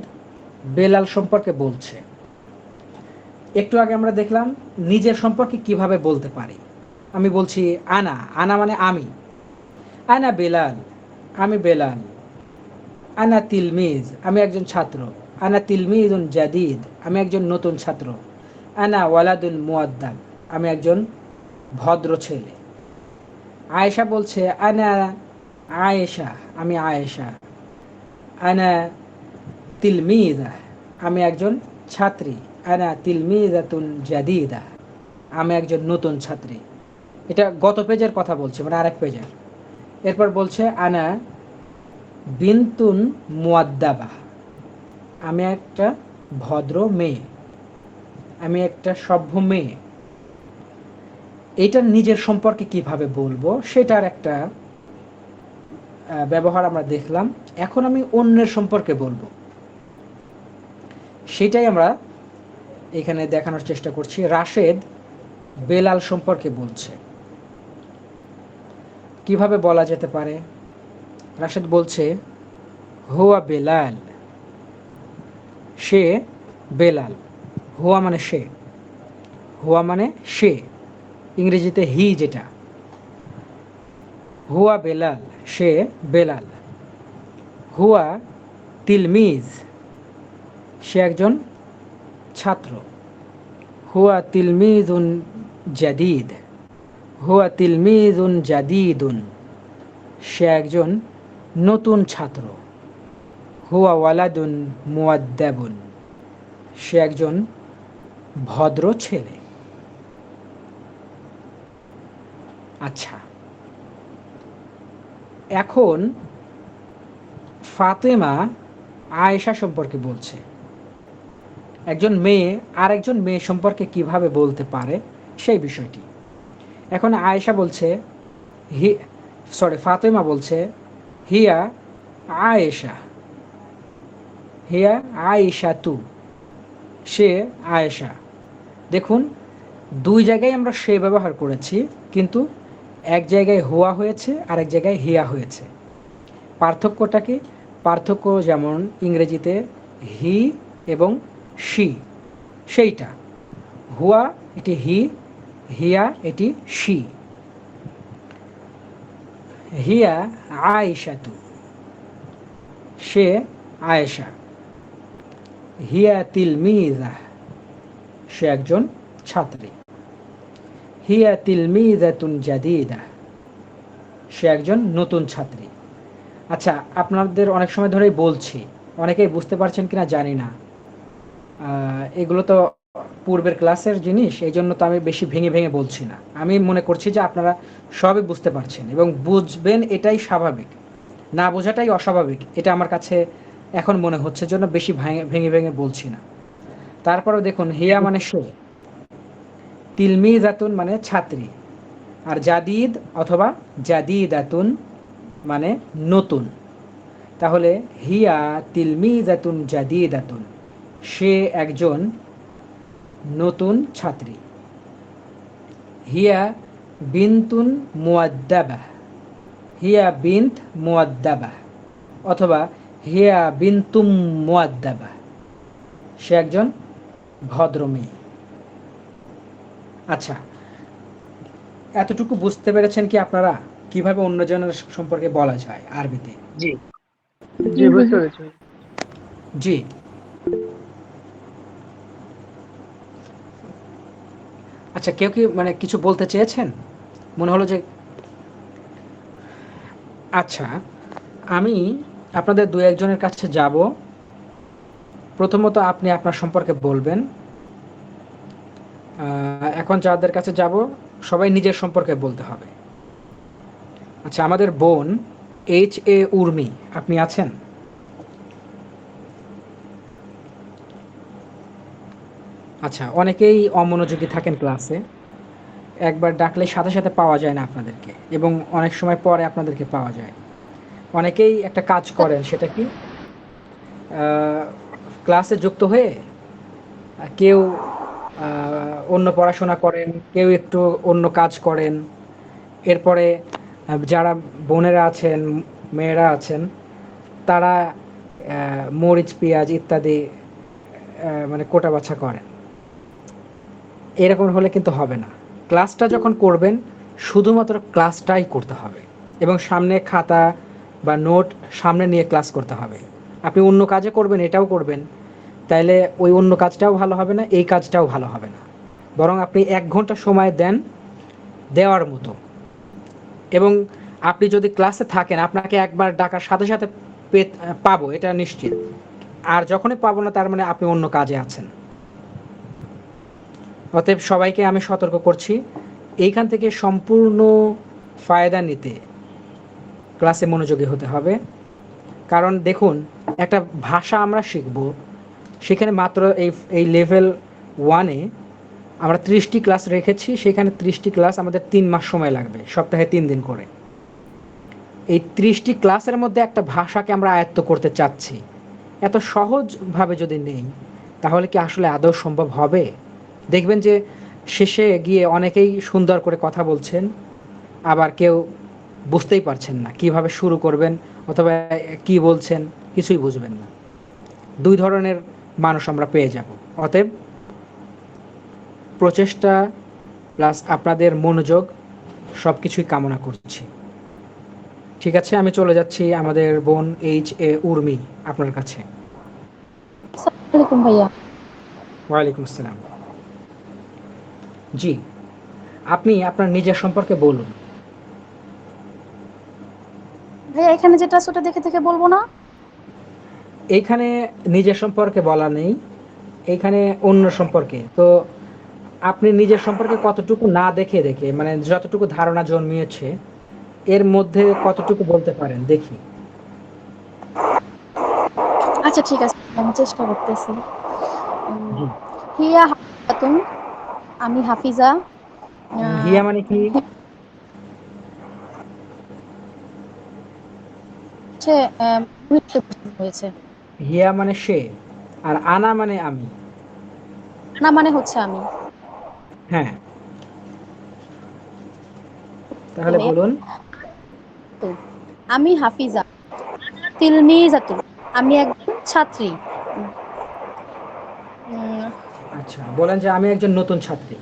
বেলাল সম্পর্কে বলছে। একটু আগে আমরা দেখলাম নিজের সম্পর্কে কিভাবে বলতে পারি। আমি বলছি আনা, আনা মানে আমি। আনা বেলাল, আমি বেলাল। আনা তিলমিজ, আমি একজন ছাত্র। আনা তিলমিজুন জাদিদ, আমি একজন নতুন ছাত্র। আনা ওয়ালাদুল মুয়াদ্দাব, আমি একজন ভদ্র ছেলে। আয়েশা বলছে আনা আয়েশা, আমি আয়েশা। আনা তিলমিজা, আমি একজন ছাত্রী। আনা তিলমিজাতুন জাদিদা, আমি একজন নতুন ছাত্রী। এটা গত পেজের কথা বলছে, মানে আরেক পেজের। এরপর বলছে আনা বিনতুন মুয়াদ্দাবা, আমি একটা ভদ্র মেয়ে, আমি একটা সভ্য মেয়ে। এটা নিজের সম্পর্কে কিভাবে বলবো সেটার একটা ব্যবহার আমরা দেখলাম। এখন আমি অন্যের সম্পর্কে বলবো, সেটাই আমরা এখানে দেখানোর চেষ্টা করছি। রাশেদ বেলাল সম্পর্কে বলছে, কিভাবে বলা যেতে পারে? রাশেদ বলছে হুয়া বেলাল, সে বেলাল। হুয়া মানে সে, হুয়া মানে সে, ইংরেজিতে হি যেটা। হুয়া বেলাল, সে বেলাল। হুয়া তিলমিজ, সে একজন ছাত্র। হুয়া তিলমিজুন জাদিদ, হুয়া তিলমিজুন জাদিদুন, সে একজন নতুন ছাত্র। হুয়া ওয়ালাদুন মুয়াদ্দাবুন, সে একজন ভদ্র ছেলে। আচ্ছা, এখন ফাতেমা আয়েশা সম্পর্কে বলছে। একজন মেয়ে আর একজন মেয়ে সম্পর্কে কিভাবে বলতে পারে সেই বিষয়টি। এখন আয়েশা বলছে, ফাতেমা বলছে, হিয়া আয়েশা, হিয়া আয়েশা তু, সে আয়েশা। দেখুন, দুই জায়গায় আমরা সে ব্যবহার করেছি, কিন্তু এক জায়গায় হুয়া হয়েছে আর এক জায়গায় হিয়া হয়েছে। পার্থক্যটা কি? পার্থক্য যেমন ইংরেজিতে হি এবং শি, সেইটা। হুয়া এটি হি, হিয়া এটি শি। হিয়া আয়েশাতু, সে আয়েশা। হিয়া তিলমিজা, সে একজন ছাত্রী। হিয়া তিলমিজাতুন জাদিদা, সে একজন নতুন ছাত্রী। আচ্ছা, আপনাদের অনেক সময় ধরেই বলছি, অনেকেই বুঝতে পারছেন কিনা জানি না। এগুলো তো পূর্বের ক্লাসের জিনিস, এই জন্য তো আমি বেশি ভেঙে ভেঙে বলছি না। আমি মনে করছি যে আপনারা সবই বুঝতে পারছেন এবং বুঝবেন, এটাই স্বাভাবিক। না বোঝাটাই অস্বাভাবিক, এটা আমার কাছে এখন মনে হচ্ছে, জন্য বেশি ভেঙে ভেঙে বলছি না। তারপরেও দেখুন, হিয়া মানে সে, তিলমিজাতুন মানে ছাত্রী, আর জাদিদ অথবা জাদিদাতুন মানে নতুন। তাহলে হিয়া তিলমিজাতুন জাদিদাতুন, সে একজন নতুন ছাত্রী। হিয়া বিনতুন মুয়াদ্দাবা, হিয়া বিনত মুয়াদ্দাবা অথবা হিয়া বিনতুম মুয়াদ্দাবা, সে একজন ভদ্র মেয়ে। আচ্ছা, এতটুকু বুঝতে পেরেছেন কি আপনারা কিভাবে অন্যজনের সম্পর্কে বলা যায় আরবিতে? জি জি, বুঝতে পেরেছি। জি। আচ্ছা, কেউ কি মানে কিছু বলতে চেয়েছেন? মনে হলো যে আচ্ছা, আমি আপনাদের দু একজনের কাছে যাব। প্রথমত আপনি আপনার সম্পর্কে বলবেন। এখন যাদের কাছে যাব সবাই নিজের সম্পর্কে বলতে হবে। আচ্ছা, আমাদের বোন HA উর্মি, আপনি আছেন? আচ্ছা, অনেকেই অমনোযোগী থাকেন ক্লাসে, একবার ডাকলে সাথে সাথে পাওয়া যায় না আপনাদেরকে, এবং অনেক সময় পরে আপনাদেরকে পাওয়া যায়। অনেকেই একটা কাজ করেন, সেটা কি, ক্লাসে যুক্ত হয়ে কেউ অন্য পড়াশোনা করেন, কেউ একটু অন্য কাজ করেন। এরপরে যারা বোনেরা আছেন, মেয়েরা আছেন, তারা মরিচ পেঁয়াজ ইত্যাদি মানে কোটা বাছা করেন। এরকম হলে কিন্তু হবে না। ক্লাসটা যখন করবেন শুধুমাত্র ক্লাসটাই করতে হবে, এবং সামনে খাতা বা নোট সামনে নিয়ে ক্লাস করতে হবে। আপনি অন্য কাজে করবেন, এটাও করবেন, তাইলে ওই অন্য কাজটাও ভালো হবে না, এই কাজটাও ভালো হবে না। বরং আপনি 1 ঘন্টা সময় দেন দেওয়ার মতো, এবং আপনি যদি ক্লাসে থাকেন আপনাকে একবার ডাকার সাথে সাথে পাবো, এটা নিশ্চিত। আর যখনই পাবো না, তার মানে আপনি অন্য কাজে আছেন। অতএব সবাইকে আমি সতর্ক করছি, এইখান থেকে সম্পূর্ণ ফায়দা নিতে ক্লাসে মনোযোগী হতে হবে। কারণ দেখুন, একটা ভাষা আমরা শিখব, সেখানে মাত্র এই লেভেল 1-এ আমরা 30টি ক্লাস রেখেছি। সেখানে 30টি ক্লাস আমাদের 3 মাস সময় লাগবে, সপ্তাহে 3 দিন করে। এই 30টি ক্লাসের মধ্যে একটা ভাষাকে আমরা আয়ত্ত করতে চাচ্ছি। এত সহজভাবে যদি নেই, তাহলে কি আসলে আদৌ সম্ভব হবে? দেখবেন যে শেষে গিয়ে অনেকেই সুন্দর করে কথা বলছেন, আবার কেউ বুঝতেই পারছেন না কিভাবে শুরু করবেন, অথবা কি বলছেন কিছুই বুঝবেন না। 2 ধরনের মানুষ আমরা পেয়ে যাব। অতএব প্রচেষ্টা প্লাস আপনাদের মনোযোগ সব কিছুই কামনা করছি। ঠিক আছে, আমি চলে যাচ্ছি আমাদের বোন HA উর্মি আপনার কাছে। আসসালামু আলাইকুম ভাইয়া। ওয়ালাইকুম আসসালাম। জি, আপনি আপনার নিজের সম্পর্কে বলুন। ভাইয়া এখানে যেটা আছে ওটা দেখে দেখে বলবো না? এইখানে নিজের সম্পর্কে বলা নেই, এইখানে অন্য সম্পর্কে। তো আপনি নিজের সম্পর্কে কতটুকু না দেখে দেখে মানে যতটুকু ধারণা জন্মিয়েছে এর মধ্যে কতটুকু বলতে পারেন দেখি। আচ্ছা ঠিক আছে, আমি চেষ্টা করতেছি। জি। হিয়া হাফিজাতুন, আমি হাফিজা। হিয়া মানে কি? হচ্ছে মহিলাকে বোঝানো হয়েছে। হিয়া মানে সে, আর আনা মানে আমি। আনা মানে হচ্ছে আমি। হ্যাঁ, তাহলে ভাইয়া বলুন। তো আমি হাফিজা, তিলমিজাতুন, আমি একজন ছাত্রী। উম, আচ্ছা, বলেন যে আমি একজন নতুন ছাত্রী।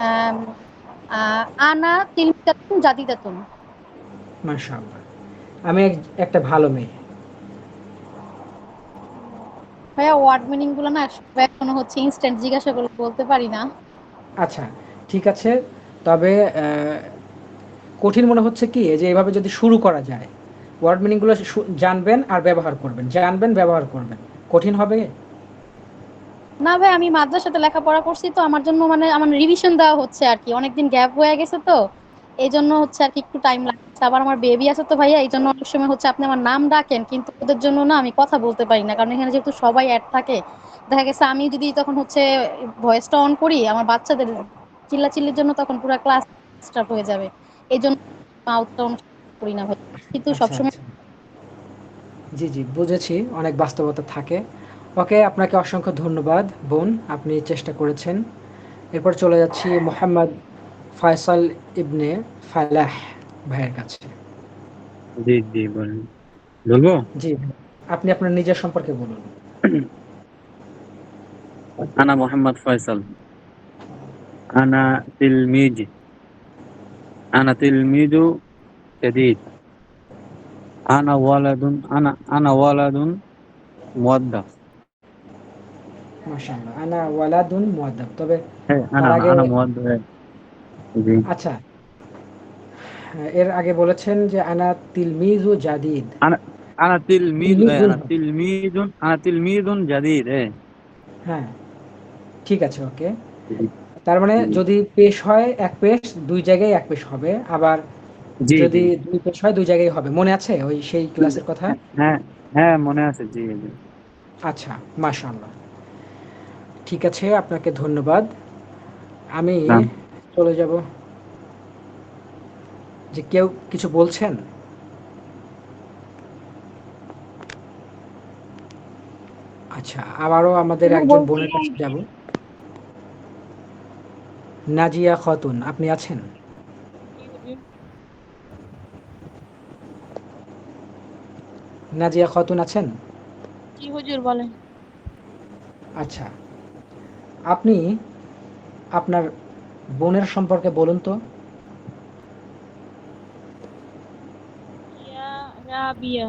আম, আনা তিলমিজাতুন জাদিদাতুন। মাশাআল্লাহ। আমি একটা ভালো মেয়ে। ভাইয়া ওয়ার্ড মিনিং গুলো না সবাই এখনো হচ্ছে ইনস্ট্যান্ট জিজ্ঞাসা করলে বলতে পারি না। আচ্ছা, ঠিক আছে। তবে কঠিন মনে হচ্ছে কি যে এভাবে যদি শুরু করা যায়, ওয়ার্ড মিনিং গুলো জানবেন আর ব্যবহার করবেন, জানবেন ব্যবহার করবেন। কঠিন হবে? না ভাই, আমি মাদ্রাসাতে লেখাপড়া করছি তো আমার জন্য মানে আমার রিভিশন দেওয়া হচ্ছে আর কি, অনেকদিন গ্যাপ হয়ে গেছে তো এই জন্য হচ্ছে আর কি একটু টাইম লাগছে। আবার আমার বেবি আছে তো ভাইয়া, এই জন্য অনেক সময় হচ্ছে আপনি আমার নাম ডাকেন কিন্তু ওদের জন্য না আমি কথা বলতে পারি না, কারণ এখানে যেহেতু সবাই অ্যাড থাকে। দেখা গেছে আমি যদি তখন হচ্ছে ভয়েসটা অন করি আমার বাচ্চাদের চিল্লাচিল্লির জন্য তখন পুরো ক্লাস ডিস্টার্ব হয়ে যাবে। এই জন্য মাউথটা অন করি না ভাই, কিন্তু আচ্ছা, সবসময়। আচ্ছা। জি, জি, বুঝেছি। অনেক বাস্তবতা থাকে। ওকে, আপনাকে অসংখ্য ধন্যবাদ বোন। আপনি চেষ্টা করেছেন। এরপর চলে যাচ্ছি মোহাম্মদ ফয়সাল ইবনে ফালাহ ভাইয়ের কাছে। জি জি বলেন। বলবো? জি, আপনি আপনার নিজের সম্পর্কে বলুন। আনা মোহাম্মদ ফয়সাল, আনা তিলমিজ, আনা তিলমিজু জাদীদ, আনা ওয়ালাদুন মুয়াদ্দাব। মাশাআল্লাহ। আনা ওয়ালাদুন মুআদ্দাব। তবে হ্যাঁ, তার আগে আনা মুয়াদ্দাব। জি। আচ্ছা, এর আগে বলেছেন যে আনা তিলমিজু জাদিদ। আনা আনা তিলমিজ তিলমিজুন আনা হবে। তিলমিজুন জাদীদ। হ্যাঁ, ঠিক আছে, ওকে। জি তার মানে জি যদি পেশ হয় এক পেশ, ২ জায়গায় এক পেশ হবে। আবার জি জি। যদি ২ পেশ হয় ২ জায়গায় হবে। মনে আছে ওই সেই ক্লাসের কথা? হ্যাঁ হ্যাঁ মনে আছে। জি জি। আচ্ছা, মাশাআল্লাহ। ঠিক আছে, আপনাকে ধন্যবাদ। আমি না, চলে যাব। যে কেউ কিছু বলছেন? আচ্ছা, আবারও আমাদের একজন বলছি। বোনের কাছে যাব। নাজিয়া খাতুন, আপনি আছেন? জি হুজুর। নাজিয়া খাতুন আছেন? জি হুজুর বলেন। আচ্ছা, আপনি আপনার বোনের সম্পর্কে বলুন তো। হিয়া রাবিয়া,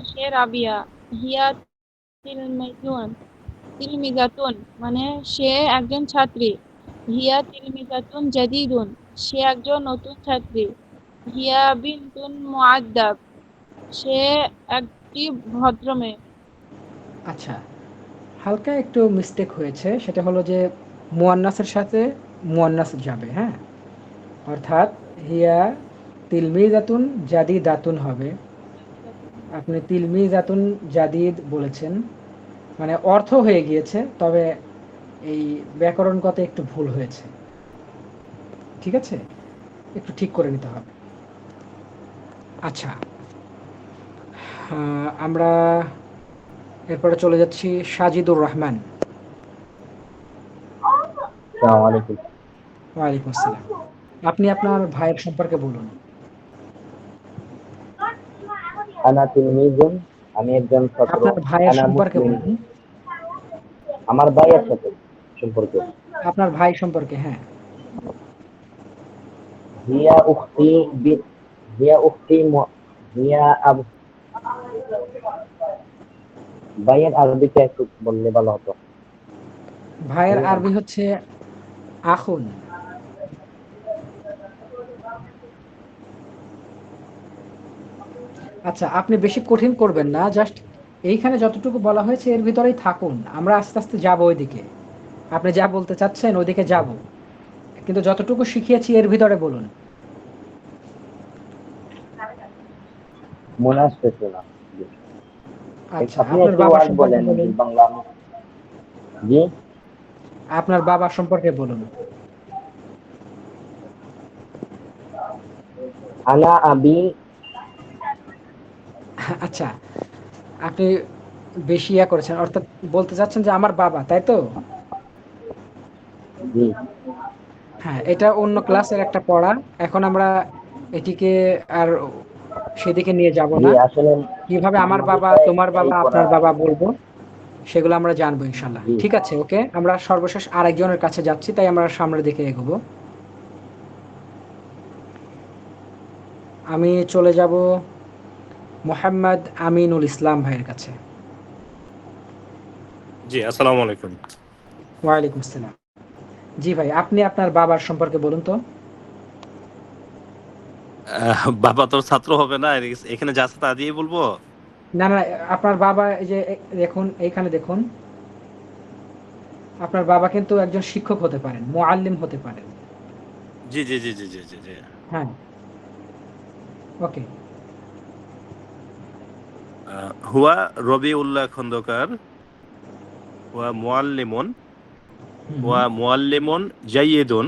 সে রাবিয়া। হিয়া তিলমিজুন, তিলমিজাতুন মানে সে একজন ছাত্রী। হিয়া তিলমিজাতুন জাদিদুন, সে একজন নতুন ছাত্রী। হিয়া বিনতুন মুআদ্দাব, সে একটি ভদ্র মেয়ে। আচ্ছা, হালকা একটু মিস্টেক হয়েছে। সেটা হলো যে মুয়ান্নাসের সাথে মুয়ান্নাস যাবে, হ্যাঁ? অর্থাৎ হিয়া তিলমিজাতুন জাদিদাতুন হবে। আপনি তিলমিজাতুন জাদিদ বলেছেন। মানে অর্থ হয়ে গিয়েছে, তবে এই ব্যাকরণগত একটু ভুল হয়েছে। ঠিক আছে? একটু ঠিক করে নিতে হবে। আচ্ছা, আমরা এরপরে চলে যাচ্ছি সাজিদুর রহমান। আসসালামু আলাইকুম। ওয়ালাইকুম আসসালাম। আপনি আপনার ভাইয়ের সম্পর্কে বলুন। আনা তিলমিজুন, আমি একজন ছাত্র। আপনার ভাইয়ের আনা সম্পর্কে মুসলিম, বলুন। আমার ভাইয়ের সাথে সম্পর্কে। আপনার ভাই সম্পর্কে, হ্যাঁ। হিয়া উখতি বি হিয়া উখতি হিয়া আব ভাইয়ের আরবিটা একটু বললে ভালো হতো। ভাইয়ের আরবি হচ্ছে আখুন। আচ্ছা, আপনি বেশি কঠিন করবেন না, জাস্ট এইখানে যতটুকু বলা হয়েছে এর ভিতরেই থাকুন, আমরা আস্তে আস্তে যাবো ওইদিকে। আপনি যা বলতে চাচ্ছেন ওইদিকে যাব, কিন্তু যতটুকু শিখিয়েছি এর ভিতরে বলুন। মনে আসতেছে না। জি। আচ্ছা, আপনি আপনার একটু বাবা ওয়ার্ড সম্পর্কে বলেন বলুন। বাংলা। জি। আপনার বাবা সম্পর্কে বলুন। আনা আবি। আচ্ছা, আপনি বেশি করেছেন, অর্থাৎ বলতে চাচ্ছেন যে আমার বাবা, তাই তো? জি। হ্যাঁ, এটা অন্য ক্লাসের একটা পড়া। এখন আমরা এটিকে আর সেদিকে নিয়ে যাব জি না। আসলে কিভাবে আমার বাবা, মডিফাই তোমার এই বাবা, করা। আপনার বাবা বলবো, সেগুলো আমরা জানবো ইনশাল্লাহ। জি। ঠিক আছে, ওকে। আমরা সর্বশেষ আরেকজনের কাছে যাচ্ছি, তাই আমরা সামনের দিকে এগোবো। আমি চলে যাব মোহাম্মদ আমিনুল ইসলাম ভাইয়ের কাছে। জি, আসসালামু আলাইকুম। ওয়ালাইকুম আসসালাম। জি ভাই, আপনি আপনার বাবার সম্পর্কে বলুন তো। বাবা তোর ছাত্র হবে না, এখানে যা আছে তা দিয়ে বলবো। না না, আপনার বাবা এই যে দেখুন, এইখানে দেখুন, আপনার বাবা কিন্তু একজন শিক্ষক হতে পারেন, মুআল্লিম হতে পারেন। জি জি জি জি জি জি জি। হ্যাঁ, ওকে। হুয়া রবিউল্লাহ খন্দকার, হুয়া মুআল্লিমুন, হুম হুয়া মুআল্লিমুন জাইয়িদুন।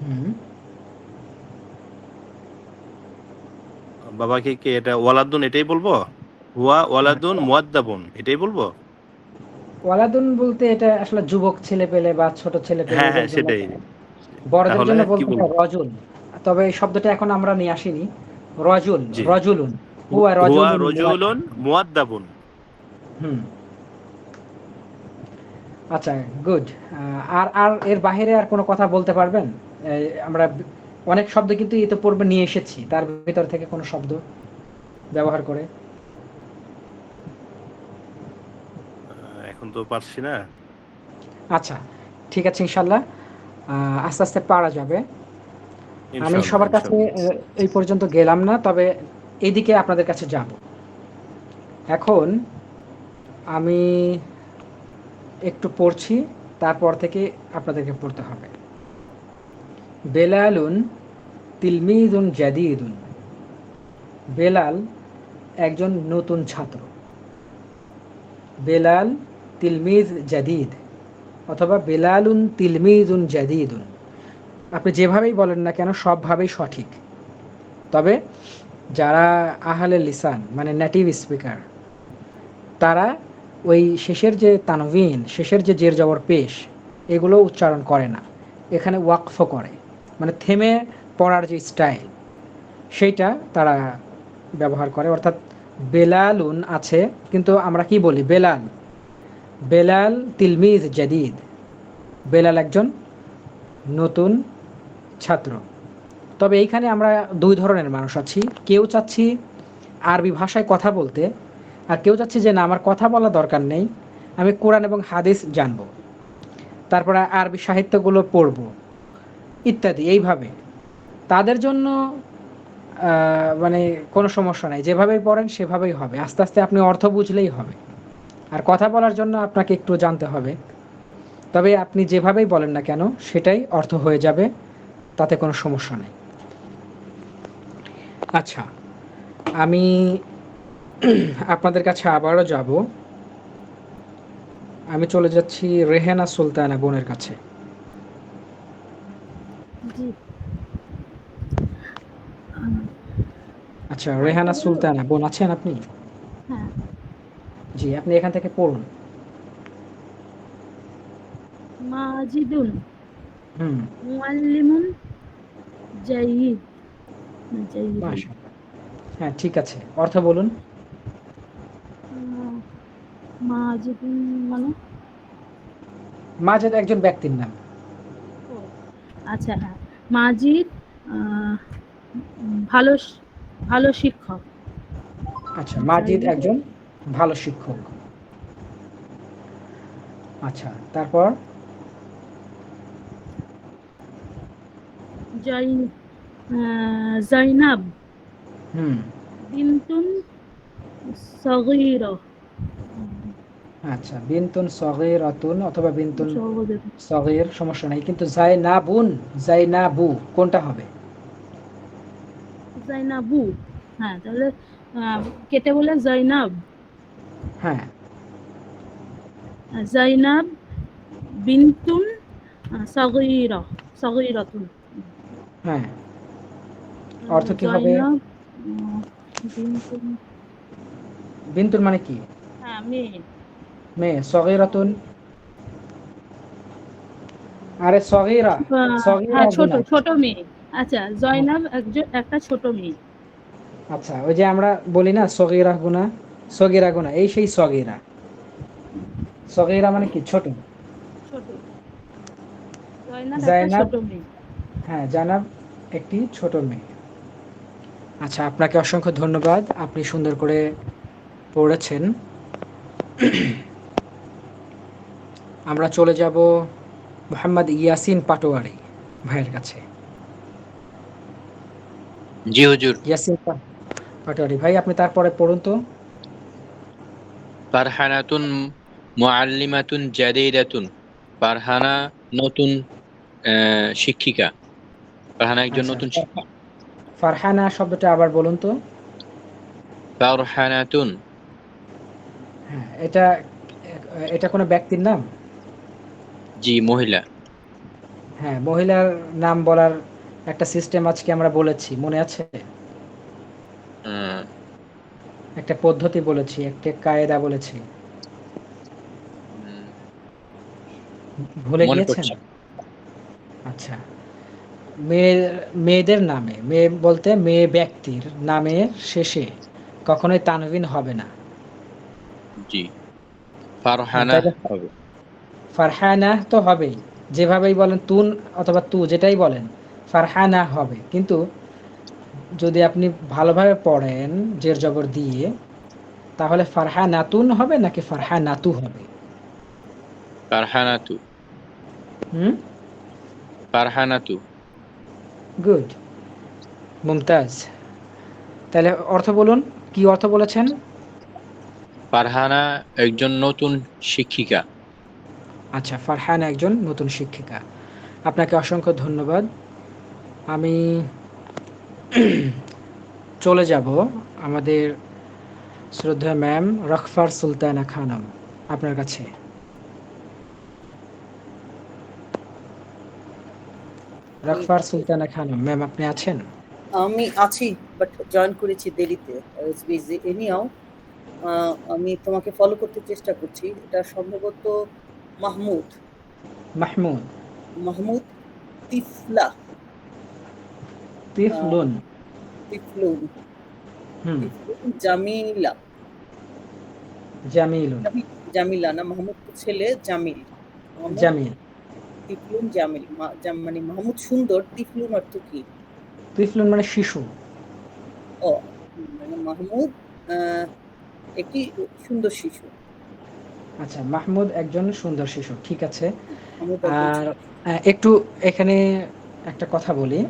হুম। বাবাকে কি এটা ওয়ালাদুন এটাই বলবো? হুয়া ওয়ালাদুন মুআদ্দাবুন এটাই বলবো? ওয়ালাদুন বলতে এটা আসলে যুবক ছেলে পেলে বা ছোট ছেলে পেলে হ্যাঁ হ্যাঁ এদের জন্য। সেটাই। বড়দের তাহলে জন্য কি বলতে হয় বলবো? রজুল। তবে এই শব্দটা এখন আমরা নিয়ে আসিনি। রজুল, জি। রজুলুন। হুয়া হুয়া রজুলুন রজুলুন মুআদ্দাবুন। হুম। আচ্ছা, গুড। আর আর এর বাহিরে আর কোনো কথা বলতে পারবেন? আমরা অনেক শব্দ কিন্তু ইতিপূর্বে নিয়ে এসেছি, তার ভিতর থেকে কোনো শব্দ ব্যবহার করে। এখন তো পারছি না। আচ্ছা, ঠিক আছে, ইনশাল্লাহ আস্তে আস্তে পারা যাবে। আমি ইনশাআল্লাহ সবার কাছে ইনশাআল্লাহ। এই পর্যন্ত গেলাম না, তবে এইদিকে আপনাদের কাছে যাব। এখন আমি একটু পড়ছি, তারপর থেকে আপনাদেরকে পড়তে হবে। বেলালুন তিলমিজুন জাদিদুন। বেলাল একজন নতুন ছাত্র। বেলাল তিলমিজ জাদিদ, অথবা বেলালুন তিলমিজুন জাদিদুন। আপনি যেভাবেই বলেন না কেন সবভাবেই সঠিক। তবে যারা আহলে লিসান মানে নেটিভ স্পিকার, তারা ওই শেষের যে তানভিন, শেষের যে জের জবর পেশ, এগুলো উচ্চারণ করে না, এখানে ওয়াকফ করে, মানে থেমে পড়ার যে স্টাইল সেইটা তারা ব্যবহার করে। অর্থাৎ বেলালুন আছে, কিন্তু আমরা কি বলি? বেলাল, বেলাল তিলমিজ জাদিদ। বেলাল একজন নতুন ছাত্র। তবে এইখানে আমরা দুই ধরনের মানুষ আছি। কেউ চাচ্ছি আরবি ভাষায় কথা বলতে, আর কেউ চাচ্ছি যে না, আমার কথা বলা দরকার নেই, আমি কোরআন এবং হাদিস জানবো, তারপরে আরবি সাহিত্যগুলো পড়ব ইত্যাদি। এইভাবে তাদের জন্য মানে কোনো সমস্যা নাই, যেভাবেই পড়েন সেভাবেই হবে। আস্তে আস্তে আপনি অর্থ বুঝলেই হবে। আর কথা বলার জন্য আপনাকে একটু জানতে হবে, তবে আপনি যেভাবেই বলেন না কেন সেটাই অর্থ হয়ে যাবে, তাতে কোনো সমস্যা নেই। আচ্ছা, আমি আপনাদের কাছে আবারও যাব। আমি চলে যাচ্ছি রেহেনা সুলতানা বোনের কাছে। জি। আচ্ছা, রেহানা সুলতানা বোন আছেন আপনি? হ্যাঁ। জি, আপনি এখান থেকে পড়ুন। মাজিদুন হুম। মুআল্লিমুন জাইয়িদ। জাইয়িদুন। মাশাআল্লাহ। হ্যাঁ, ঠিক আছে, অর্থ বলুন। মাজিদুন মানে? মাজেদ একজন ব্যক্তির নাম। ও আচ্ছা, হ্যাঁ। মাজিদ ভালো ভালো শিক্ষক। আচ্ছা, মাজিদ জাইয়িদ একজন ভালো শিক্ষক। আচ্ছা, তারপর? জাইনাব হুম। বিনতুন সগীরা। আচ্ছা, বিনতুন সগীরাতুন অথবা বিনতুন সহজে সগীর সমস্যা নাই, কিন্তু জাইনাবুন, জাইনাবু কোনটা হবে? জাইনাবু। হ্যাঁ, তাহলে কেটে বলে জাইনাব। হ্যাঁ, জাইনাব বিনতুন সগীরা, সগীরাতুন। হ্যাঁ, অর্থ কি হবে? জাইনাব বিনতুন, বিনতুন মানে কি? হ্যাঁ মেয়ে। মেয়ে। সগীরাতুন, আরে সগীরা, সগীরা হ্যাঁ ছোট, গুনা। ছোট মেয়ে। আচ্ছা, জয়নাব একটা ছোট মেয়ে। আচ্ছা, ওই যে আমরা বলি না সগীরা গুনা, সগীরা গুনা, এই সেই সগীরা। সগীরা মানে কি? ছোট। ছোট। জয়নাব একটা জাইনাব, ছোট মেয়ে। হ্যাঁ, জাইনাব একটি ছোট মেয়ে। আচ্ছা, আপনাকে অসংখ্য ধন্যবাদ, আপনি সুন্দর করে পড়েছেন। আমরা চলে যাব মোহাম্মদ ইয়াসিন পাটোয়ারি ভাইয়ের কাছে। জি হুজুর। ইয়াসিন পাটোয়ারি ভাই, আপনি তারপরে পড়ুন তো। ফারহানাতুন মুআল্লিমাতুন জাদিদাতুন। ফারহানা নতুন শিক্ষিকা। ফারহানা একজন আচ্ছা, নতুন শিক্ষিকা। ফারহানা শব্দটা আবার বলুন তো। ফারহানাতুন। হ্যাঁ, এটা এটা কোনো ব্যক্তির নাম? জি, মহিলা। হ্যাঁ, মহিলার নাম বলার একটা সিস্টেম আজকে আমরা বলেছি, মনে আছে? একটা পদ্ধতি বলেছি, একটা কায়দা বলেছি, ভুলে মনে গিয়েছেন? পড়ছে। আচ্ছা, মেয়েদের নামে, মেয়ে বলতে মেয়ে ব্যক্তির নামের শেষে কখনোই তানবিন হবে না। জি, হ্যাঁ, ফারহানা তাহলে হবে। ফারহানা তো হবেই, যেভাবেই বলেন তুন অথবা তু যেটাই বলেন ফারহানা হবে, কিন্তু যদি আপনি ভালোভাবে পড়েন জের জবর দিয়ে, তাহলে ফারহানাতুন হবে নাকি ফারহানাতু হবে? ফারহানাতু। হুম, ফারহানাতু। গুড, মুমতাজ। তাহলে অর্থ বলুন, কি অর্থ বলেছেন? ফারহানা একজন নতুন শিক্ষিকা। আচ্ছা, ফারহানা একজন নতুন শিক্ষিকা। আপনাকে অসংখ্য ধন্যবাদ। আমি চলে যাব আমাদের শ্রদ্ধা ম্যাম রকফার সুলতানা খানম আপনার কাছে। রকফার সুলতানা খানম ম্যাম, আপনি আছেন? আমি আছি, বাট জয়েন করেছি দেরিতে, বিজি। এনিহাও আমি তোমাকে ফলো করতে চেষ্টা করছি। এটা সম্ভবত মাহমুদ। মাহমুদ। মাহমুদ তিফলা। তিফলুন। তিফলুন। হুম, তিফলুন জামিলা। জামিলুন। জামিলা না, মাহমুদ ছেলে জামিল। জামিল। তিফলুন জামিল, মানে মাহমুদ সুন্দর। তিফলুন অর্থ কি? তিফলুন মানে শিশু। ও, মানে মাহমুদ একটি সুন্দর শিশু। আচ্ছা, মাহমুদ একজন সুন্দর শিশু, ঠিক আছে। মাহমুদ একজন আর একটু এখানে একটা কথা বলি,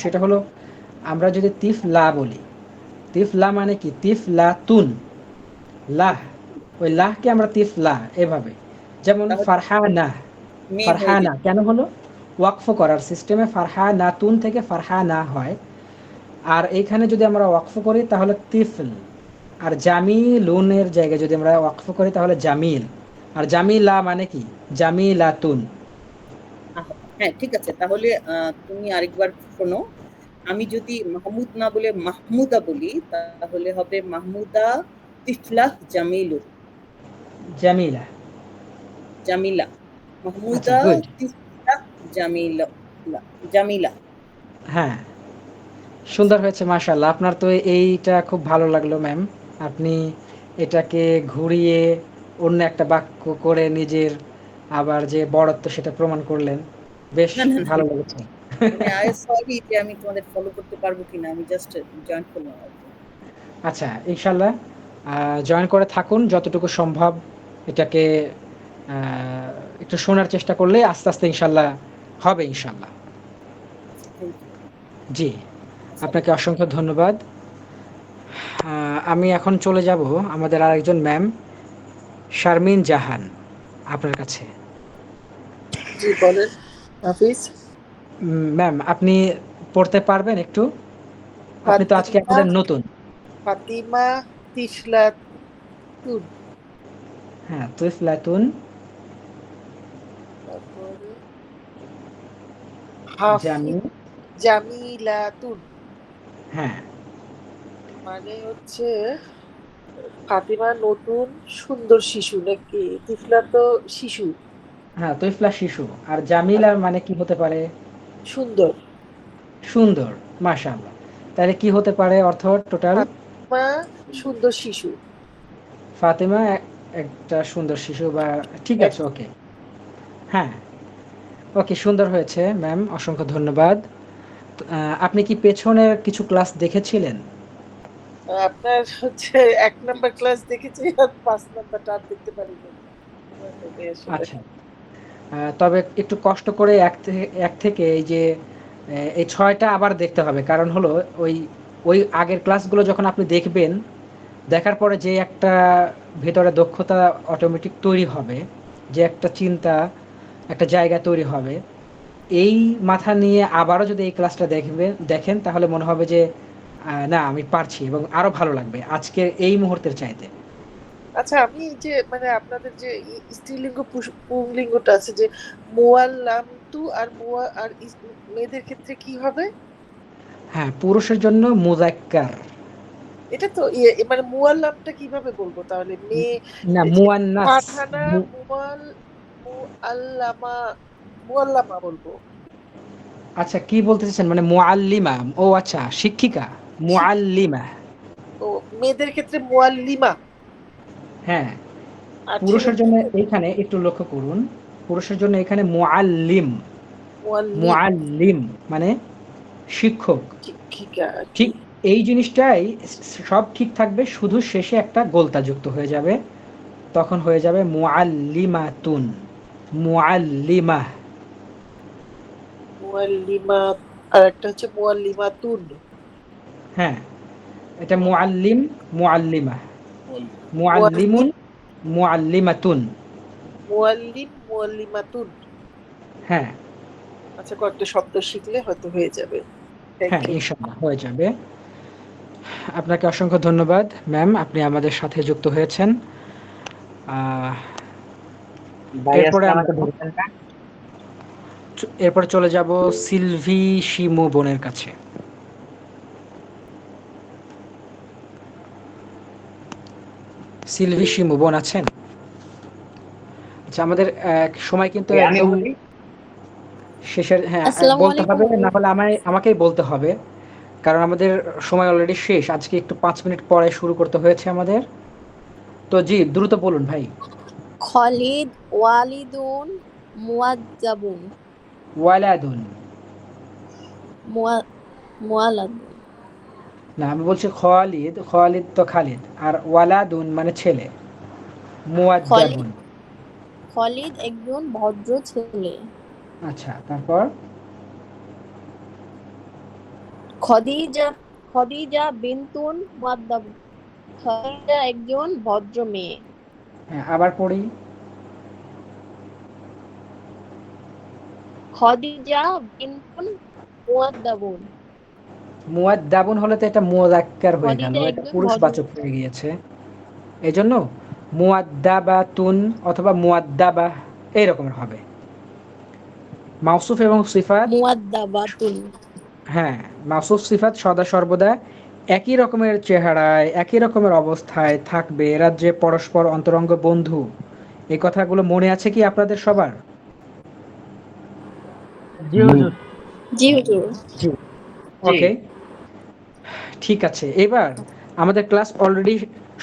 সেটা হলো আমরা যদি তিফলা বলি, তিফলা মানে কি? তিফলাতুন, লাহ, ওই লাহকে আমরা তিফলা এভাবে, যেমন ফারহানা। ফারহানা কেন হলো? ওয়াকফ করার সিস্টেমে ফারহানাতুন থেকে ফারহানা হয়, আর এইখানে যদি আমরা ওয়াকফ করি তাহলে তিফল, আর জামিলুনের জায়গায় যদি আমরা ওয়াকফ করি তাহলে জামিল, আর জামিলা মানে কি? জামিলাতুন। হ্যাঁ, ঠিক আছে। তাহলে তুমি আরেকবার শোনো। আমি যদি মাহমুদ না বলে মাহমুদা বলি, তাহলে হবে মাহমুদা তিফলা জামিলু। জামিলা। জামিলা। মাহমুদা তিফলা জামিলা। জামিলা। হ্যাঁ, সুন্দর হয়েছে, মাশাআল্লাহ। আপনার তো এইটা খুব ভালো লাগলো ম্যাম, আপনি এটাকে ঘুরিয়ে অন্য একটা বাক্য করে নিজের আবার যে বড়ত্ব সেটা প্রমাণ করলেন, বেশ ভালো লেগেছে। মানে আই সরি যে আমি তোমাদের ফলো করতে পারবো কিনা, আমি জাস্ট জয়েন করলাম। আচ্ছা, ইনশাল্লাহ জয়েন করে থাকুন যতটুকু সম্ভব, এটাকে একটু শোনার চেষ্টা করলে আস্তে আস্তে ইনশাল্লাহ হবে, ইনশাল্লাহ। জি, আপনাকে অসংখ্য ধন্যবাদ। আমি এখন চলে যাব আমাদের আরেকজন ম্যাম শারমিন জাহান আপনার কাছে। জি বলেন হাফিজ। ম্যাম আপনি পড়তে পারবেন একটু? আপনি তো আজকে ফাতিমা আমাদের নতুন। ফাতিমা তিফলাতুন, হ্যাঁ, তুফলাতুন তারপরে জামি। হাফিজ জামিলাতুন, হ্যাঁ, মানে হচ্ছে ফাতিমা নতুন সুন্দর শিশু নাকি? তিফলা তো শিশু। হ্যাঁ তুফলা শিশু। আর জামিলা মানে কি হতে পারে? সুন্দর। সুন্দর। মাশাআল্লাহ। তাহলে কি হতে পারে অর্থ টোটাল? ফাতিমা সুন্দর শিশু। ফাতেমা একটা সুন্দর শিশু বা ঠিক আছে ওকে। হ্যাঁ, ওকে সুন্দর হয়েছে ম্যাম, অসংখ্য ধন্যবাদ। আপনি কি পেছনের কিছু ক্লাস দেখেছিলেন? আপনার হচ্ছে 1 নাম্বার ক্লাস দেখেছি আর 5 নাম্বারটা আর দেখতে পারিনি। আচ্ছা। তবে একটু কষ্ট করে এক থেকে এই যে এই 6টা আবার দেখতে হবে। কারণ হলো ওই আগের ক্লাসগুলো যখন আপনি দেখবেন, দেখার পরে যে একটা ভেতরে দক্ষতা অটোমেটিক তৈরি হবে, যে একটা চিন্তা, একটা জায়গা তৈরি হবে, এই মাথা নিয়ে আবারও যদি এই ক্লাসটা দেখেন তাহলে মনে হবে যে না আমি পারছি এবং আরো ভালো লাগবে আজকের এই মুহূর্তের চাইতে। আচ্ছা আমি যে মানে আপনাদের যে স্ত্রীলিঙ্গ পুংলিঙ্গটা আছে যে মুয়াল্লামতু আর মেয়েদের ক্ষেত্রে কি হবে? হ্যাঁ, পুরুষের জন্য মুযাক্কার। এটা তো মানে মুয়াল্লামটা কিভাবে বলবো তাহলে? মেয়ে না মুয়ান্নাস। ফারহানা মুআল্লামা মুআল্লামা বলবো। আচ্ছা কি বলতে চাচ্ছেন মানে মুআল্লিমা? ও আচ্ছা শিক্ষিকা, মুআল্লিমা। ও মেয়েদের ক্ষেত্রে মুআল্লিমা। হ্যাঁ, আর পুরুষের জন্য এইখানে একটু লক্ষ্য করুন, পুরুষের জন্য এখানে মুআল্লিম। মুআল্লিম মানে শিক্ষক। শিক্ষিকা। ঠিক এই জিনিসটাই সব ঠিক থাকবে, শুধু শেষে একটা গোলতা যুক্ত হয়ে যাবে, তখন হয়ে যাবে মুআল্লিমাতুন। মুআল্লিমা। মুআল্লিমা আর একটা হচ্ছে মুআল্লিমাতুন। হ্যাঁ, এটা মুআল্লিম, মুআল্লিমা, মুআল্লিমুন, মুআল্লিমাতুন। মুআল্লিম মুআল্লিমাতুন। হ্যাঁ। আচ্ছা কয়েকটা শব্দ শিখলে হয়তো হয়ে যাবে। হ্যাঁ ইনশাআল্লাহ হয়ে যাবে। আপনাকে অসংখ্য ধন্যবাদ ম্যাম, আপনি আমাদের সাথে যুক্ত হয়েছেন। এরপরে চলে যাব সিলভি শিমু বোনের কাছে। সিলভি শিমু বোন আছেন? আচ্ছা আমাদের সময় কিন্তু একদম শেষের। হ্যাঁ বলতে হবে, না হলে আমাকেই বলতে হবে, কারণ আমাদের সময় অলরেডি শেষ। আজকে একটু 5 মিনিট পরে শুরু করতে হয়েছে আমাদের। তো জি দ্রুত বলুন ভাই। খালিদ ওয়ালিদুন মুআজ্জাবুন। ওয়ালাদুন। মুআলাদুন। না আমি বলছি খালিদ, খালিদ তো খালিদ, আর ওয়ালাদুন মানে ছেলে। মুআজ্জাবুন। খালিদ একজন ভদ্র ছেলে। আচ্ছা তারপর? খদিজা বিনতুন মুআদ্দাবুন। খদিজা একজন ভদ্র মেয়ে। হ্যাঁ আবার পড়ি। খদিজা বিনতুন মুআদ্দাবুন। মুআদ্দাবুন হলে তো এটা মুযাক্কার হয়ে গেল, এটা পুরুষবাচক হয়ে গিয়েছে। এজন্য মুআদ্দাবাতুন অথবা মুআদ্দাবা এই রকমের হবে। মাউসুফ এবং সিফাত মুআদ্দাবাতুন। হ্যাঁ, মাউসুফ সিফাত সদা সর্বদা একই রকমের চেহারায়, একই রকমের অবস্থায় থাকবে। এরা যে পরস্পর অন্তরঙ্গ বন্ধু, এই কথাগুলো মনে আছে কি আপনাদের সবার? জি হুজুর। জি হুজুর। জি। ওকে ঠিক আছে। এবার আমাদের ক্লাস অলরেডি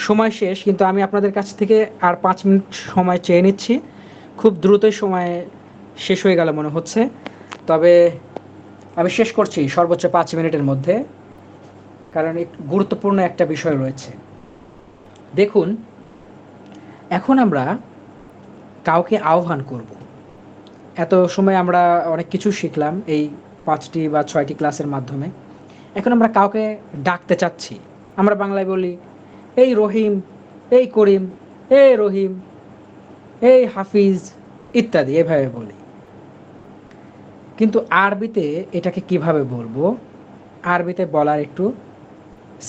সময় শেষ, কিন্তু আমি আপনাদের কাছ থেকে আর 5 মিনিট সময় চেয়ে নিচ্ছি। খুব দ্রুতই সময় শেষ হয়ে গেল মনে হচ্ছে, তবে আমি শেষ করছি সর্বোচ্চ 5 মিনিটের মধ্যে, কারণ গুরুত্বপূর্ণ একটা বিষয় রয়েছে। দেখুন এখন আমরা কাউকে আহ্বান করব। এত সময় আমরা অনেক কিছু শিখলাম এই 5টি বা 6টি ক্লাসের মাধ্যমে। এখন আমরা কাউকে ডাকতে চাচ্ছি, আমরা বাংলায় বলি এই রহিম, এই করিম, এই রহিম, এই হাফিজ ইত্যাদি এভাবে বলি। কিন্তু আরবিতে এটাকে কিভাবে বলবো, আরবিতে বলার একটু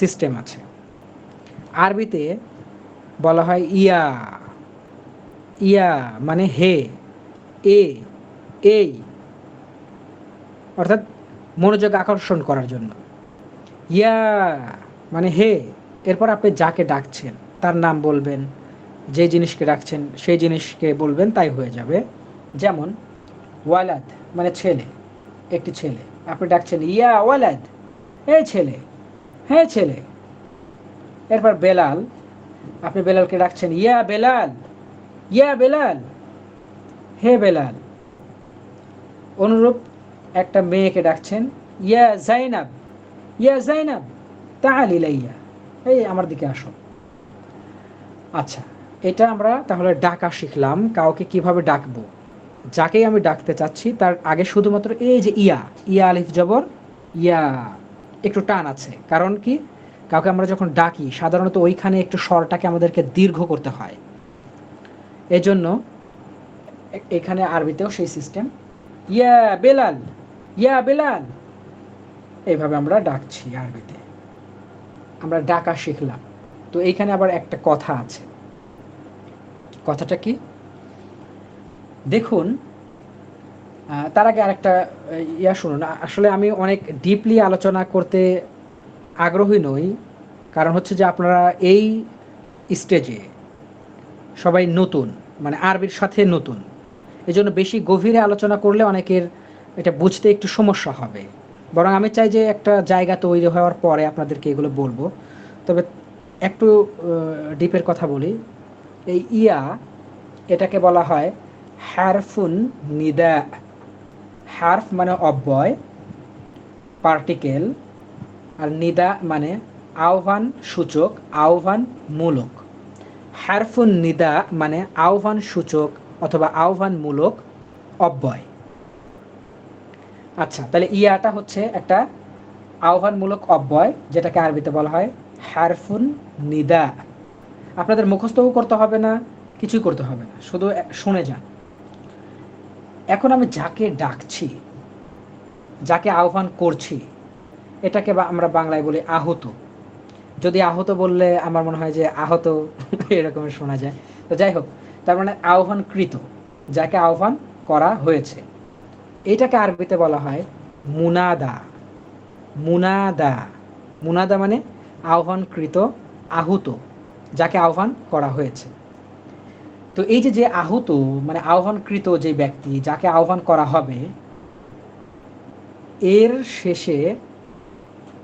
সিস্টেম আছে। আরবিতে বলা হয় ইয়া, ইয়া মানে হে, এই, অর্থাৎ মনোযোগ আকর্ষণ করার জন্য। ইয়া মানে হে, এরপর আপনি যাকে ডাকছেন তার নাম বলবেন, যে জিনিসকে ডাকছেন সেই জিনিসকে বলবেন, তাই হয়ে যাবে। যেমন ওয়ালাদ মানে ছেলে, একটি ছেলে, আপনি ডাকছেন ইয়া ওয়ালাদ, এই ছেলে, হ্যাঁ ছেলে। এরপর বেলাল, আপনি বেলালকে ডাকছেন ইয়া বেলাল, ইয়া বেলাল, হে বেলাল। অনুরূপ একটা মেয়েকে ডাকছেন ইয়া জাইনাব, ইয়া জাইনাব তাআলি ইলাইয়া, এই আমার দিকে আসো। আচ্ছা, এটা আমরা তাহলে ডাকা শিখলাম, কাউকে কিভাবে ডাকবো। যাকেই আমি ডাকতে চাচ্ছি তার আগে শুধুমাত্র এই যে ইয়া, ইয়া আলিফ জবর ইয়া, একটু টান আছে। কারণ কি, কাউকে আমরা যখন ডাকি সাধারণত ওইখানে একটু স্বরটাকে আমাদেরকে দীর্ঘ করতে হয়। এজন্য এখানে আরবিতেও সেই সিস্টেম, ইয়া বেলাল, ইয়া বেলাল, এইভাবে আমরা ডাকছি আরবিতে। আমরা ডাকা শিখলাম। তো এইখানে আবার একটা কথা আছে। কথাটা কি দেখুন, তার আগে আরেকটা শুনুন। আসলে আমি অনেক ডিপলি আলোচনা করতে আগ্রহী নই, কারণ হচ্ছে যে আপনারা এই স্টেজে সবাই নতুন, মানে আরবির সাথে নতুন। এই জন্য বেশি গভীরে আলোচনা করলে অনেকের এটা বুঝতে একটু সমস্যা হবে। বরং আমি চাই যে একটা জায়গা তৈরি হওয়ার পরে আপনাদেরকে এগুলো বলবো। তবে একটু ডিপের কথা বলি। এই ইয়া, এটাকে বলা হয় হারফুন নিদা। হারফ মানে অব্যয়, পার্টিকেল, আর নিদা মানে আহ্বান সূচক, আহ্বান মূলক। হারফুন নিদা মানে আহ্বান সূচক অথবা আহ্বান মূলক অব্যয়। আচ্ছা, তাহলে ইয়াটা হচ্ছে একটা আহ্বানমূলক অব্যয়, যেটাকে আরবিতে বলা হয় হারফুন নিদা। আপনাদের মুখস্থও করতে হবে না, কিছুই করতে হবে না, শুধু শুনে যান। এখন আমি যাকে ডাকছি, যাকে আহ্বান করছি, এটাকে আমরা বাংলায় বলি আহত। যদি আহত বললে আমার মনে হয় যে আহত এরকম শোনা যায়। তো যাই হোক, তার মানে আহ্বানকৃত, যাকে আহ্বান করা হয়েছে, এটাকে আরবিতে বলা হয় মুনাদা। মুনাদা, মুনাদা মানে আহ্বানকৃত, আহুত, যাকে আহ্বান করা হয়েছে। তো এই যে আহুত মানে আহ্বানকৃত যে ব্যক্তি, যাকে আহ্বান করা হবে, এর শেষে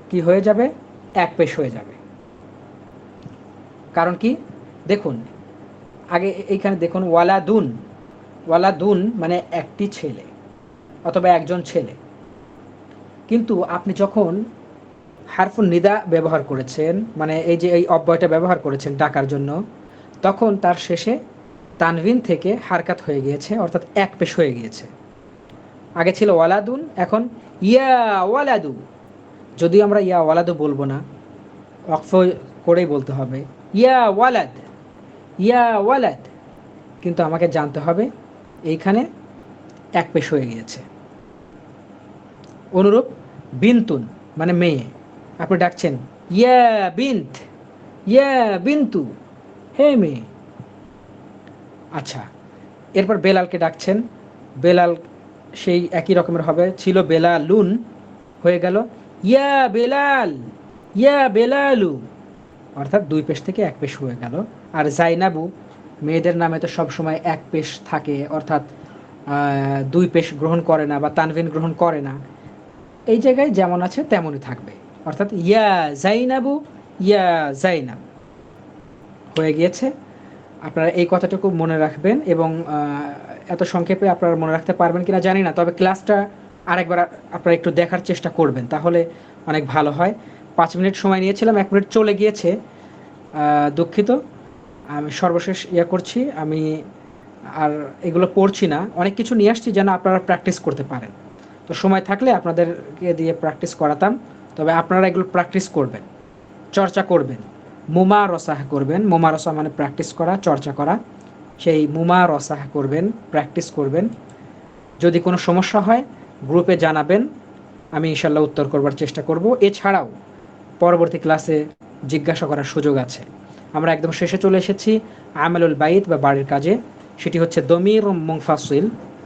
কি হয়ে যাবে, এক পেশ হয়ে যাবে। কারণ কি দেখুন, আগে এইখানে দেখুন ওয়ালাদুন, ওয়ালাদুন মানে একটি ছেলে অথবা একজন ছেলে। কিন্তু আপনি যখন হারফুন নিদা ব্যবহার করেছেন, মানে এই যে এই অব্যয়টা ব্যবহার করেছেন ডাকার জন্য, তখন তার শেষে তানভিন থেকে হারকাত হয়ে গিয়েছে, অর্থাৎ এক পেশ হয়ে গিয়েছে। আগে ছিল ওয়ালাদুন, এখন ইয়া ওয়ালাদু। যদিও আমরা ইয়া ওয়ালাদু বলবো না, ওয়াকফ করেই বলতে হবে ইয়া ওয়ালাদ, ইয়া ওয়ালাদ। কিন্তু আমাকে জানতে হবে এইখানে এক পেশ হয়ে গিয়েছে। অনুরূপ বিনতুন মানে মেয়ে, আপনি ডাকছেন ইয়া বিন্ত, ইয়া বিন্তু, হে মেয়ে। আচ্ছা, এরপর বেলালকে ডাকছেন, বেলাল সেই একই রকমের হবে, ছিল বেলালুন, হয়ে গেল ইয়া বেলাল, ইয়া বেলালু, অর্থাৎ দুই পেশ থেকে এক পেশ হয়ে গেল। আর জাইনাবু, মেয়েদের নামে তো সবসময় এক পেশ থাকে, অর্থাৎ দুই পেশ গ্রহণ করে না বা তানভিন গ্রহণ করে না। এই জায়গায় যেমন আছে তেমনই থাকবে, অর্থাৎ ইয়া জাইনাবু, ইয়া জাইনাব হয়ে গিয়েছে। আপনারা এই কথাটুকু মনে রাখবেন, এবং এত সংক্ষেপে আপনারা মনে রাখতে পারবেন কিনা জানি না, তবে ক্লাসটা আরেকবার আপনারা একটু দেখার চেষ্টা করবেন, তাহলে অনেক ভালো হয়। 5 মিনিট সময় নিয়েছিলাম, 1 মিনিট চলে গিয়েছে, দুঃখিত। আমি সর্বশেষ করছি, আমি আর এগুলো পড়ছি না, অনেক কিছু নিয়ে আসছি যেন আপনারা প্র্যাকটিস করতে পারেন। তো সময় থাকলে আপনাদেরকে দিয়ে প্র্যাকটিস করাতাম, তবে আপনারা এগুলো প্র্যাকটিস করবেন। চর্চা করবেন, মুমারসাহ করবেন। মুমারসা মানে প্র্যাকটিস করা, চর্চা করা। সেই মুমারসাহ করবেন, প্র্যাকটিস করবেন। যদি কোনো সমস্যা হয় গ্রুপে জানাবেন, আমি ইনশাল্লাহ উত্তর করবার চেষ্টা করব। এছাড়াও পরবর্তী ক্লাসে জিজ্ঞাসা করার সুযোগ আছে। আমরা একদম শেষে চলে এসেছি আমালুল বাইত বা বাড়ির কাজে। সেটি হচ্ছে দমির মুনফাসিল,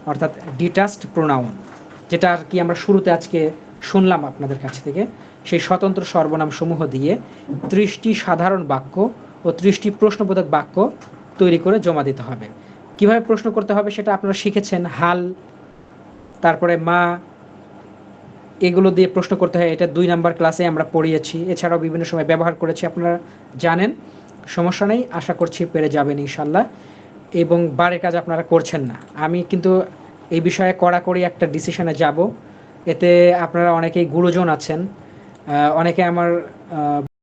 অর্থাৎ ডিটাচড প্রোনাউন, যেটা আর কি আমরা শুরুতে আজকে শুনলাম আপনাদের কাছ থেকে। সেই স্বতন্ত্র সর্বনাম সমূহ দিয়ে 30টি সাধারণ বাক্য ও 30টি প্রশ্নবোধক বাক্য তৈরি করে জমা দিতে হবে। কিভাবে প্রশ্ন করতে হবে সেটা আপনারা শিখেছেন। হাল, তারপরে মা, এগুলো দিয়ে প্রশ্ন করতে হয়। এটা 2 নাম্বার ক্লাসে আমরা পড়িয়েছি। এছাড়াও বিভিন্ন সময় ব্যবহার করেছি, আপনারা জানেন। সমস্যা নেই, আশা করছি পেরে যাবেন ইনশাল্লাহ। এবং বাড়ির কাজ আপনারা করছেন না, আমি কিন্তু এই বিষয়ে কড়াকড়ি একটা ডিসিশনে যাব। এতে আপনারা অনেকেই গুরুজন আছেন, অনেকে আমার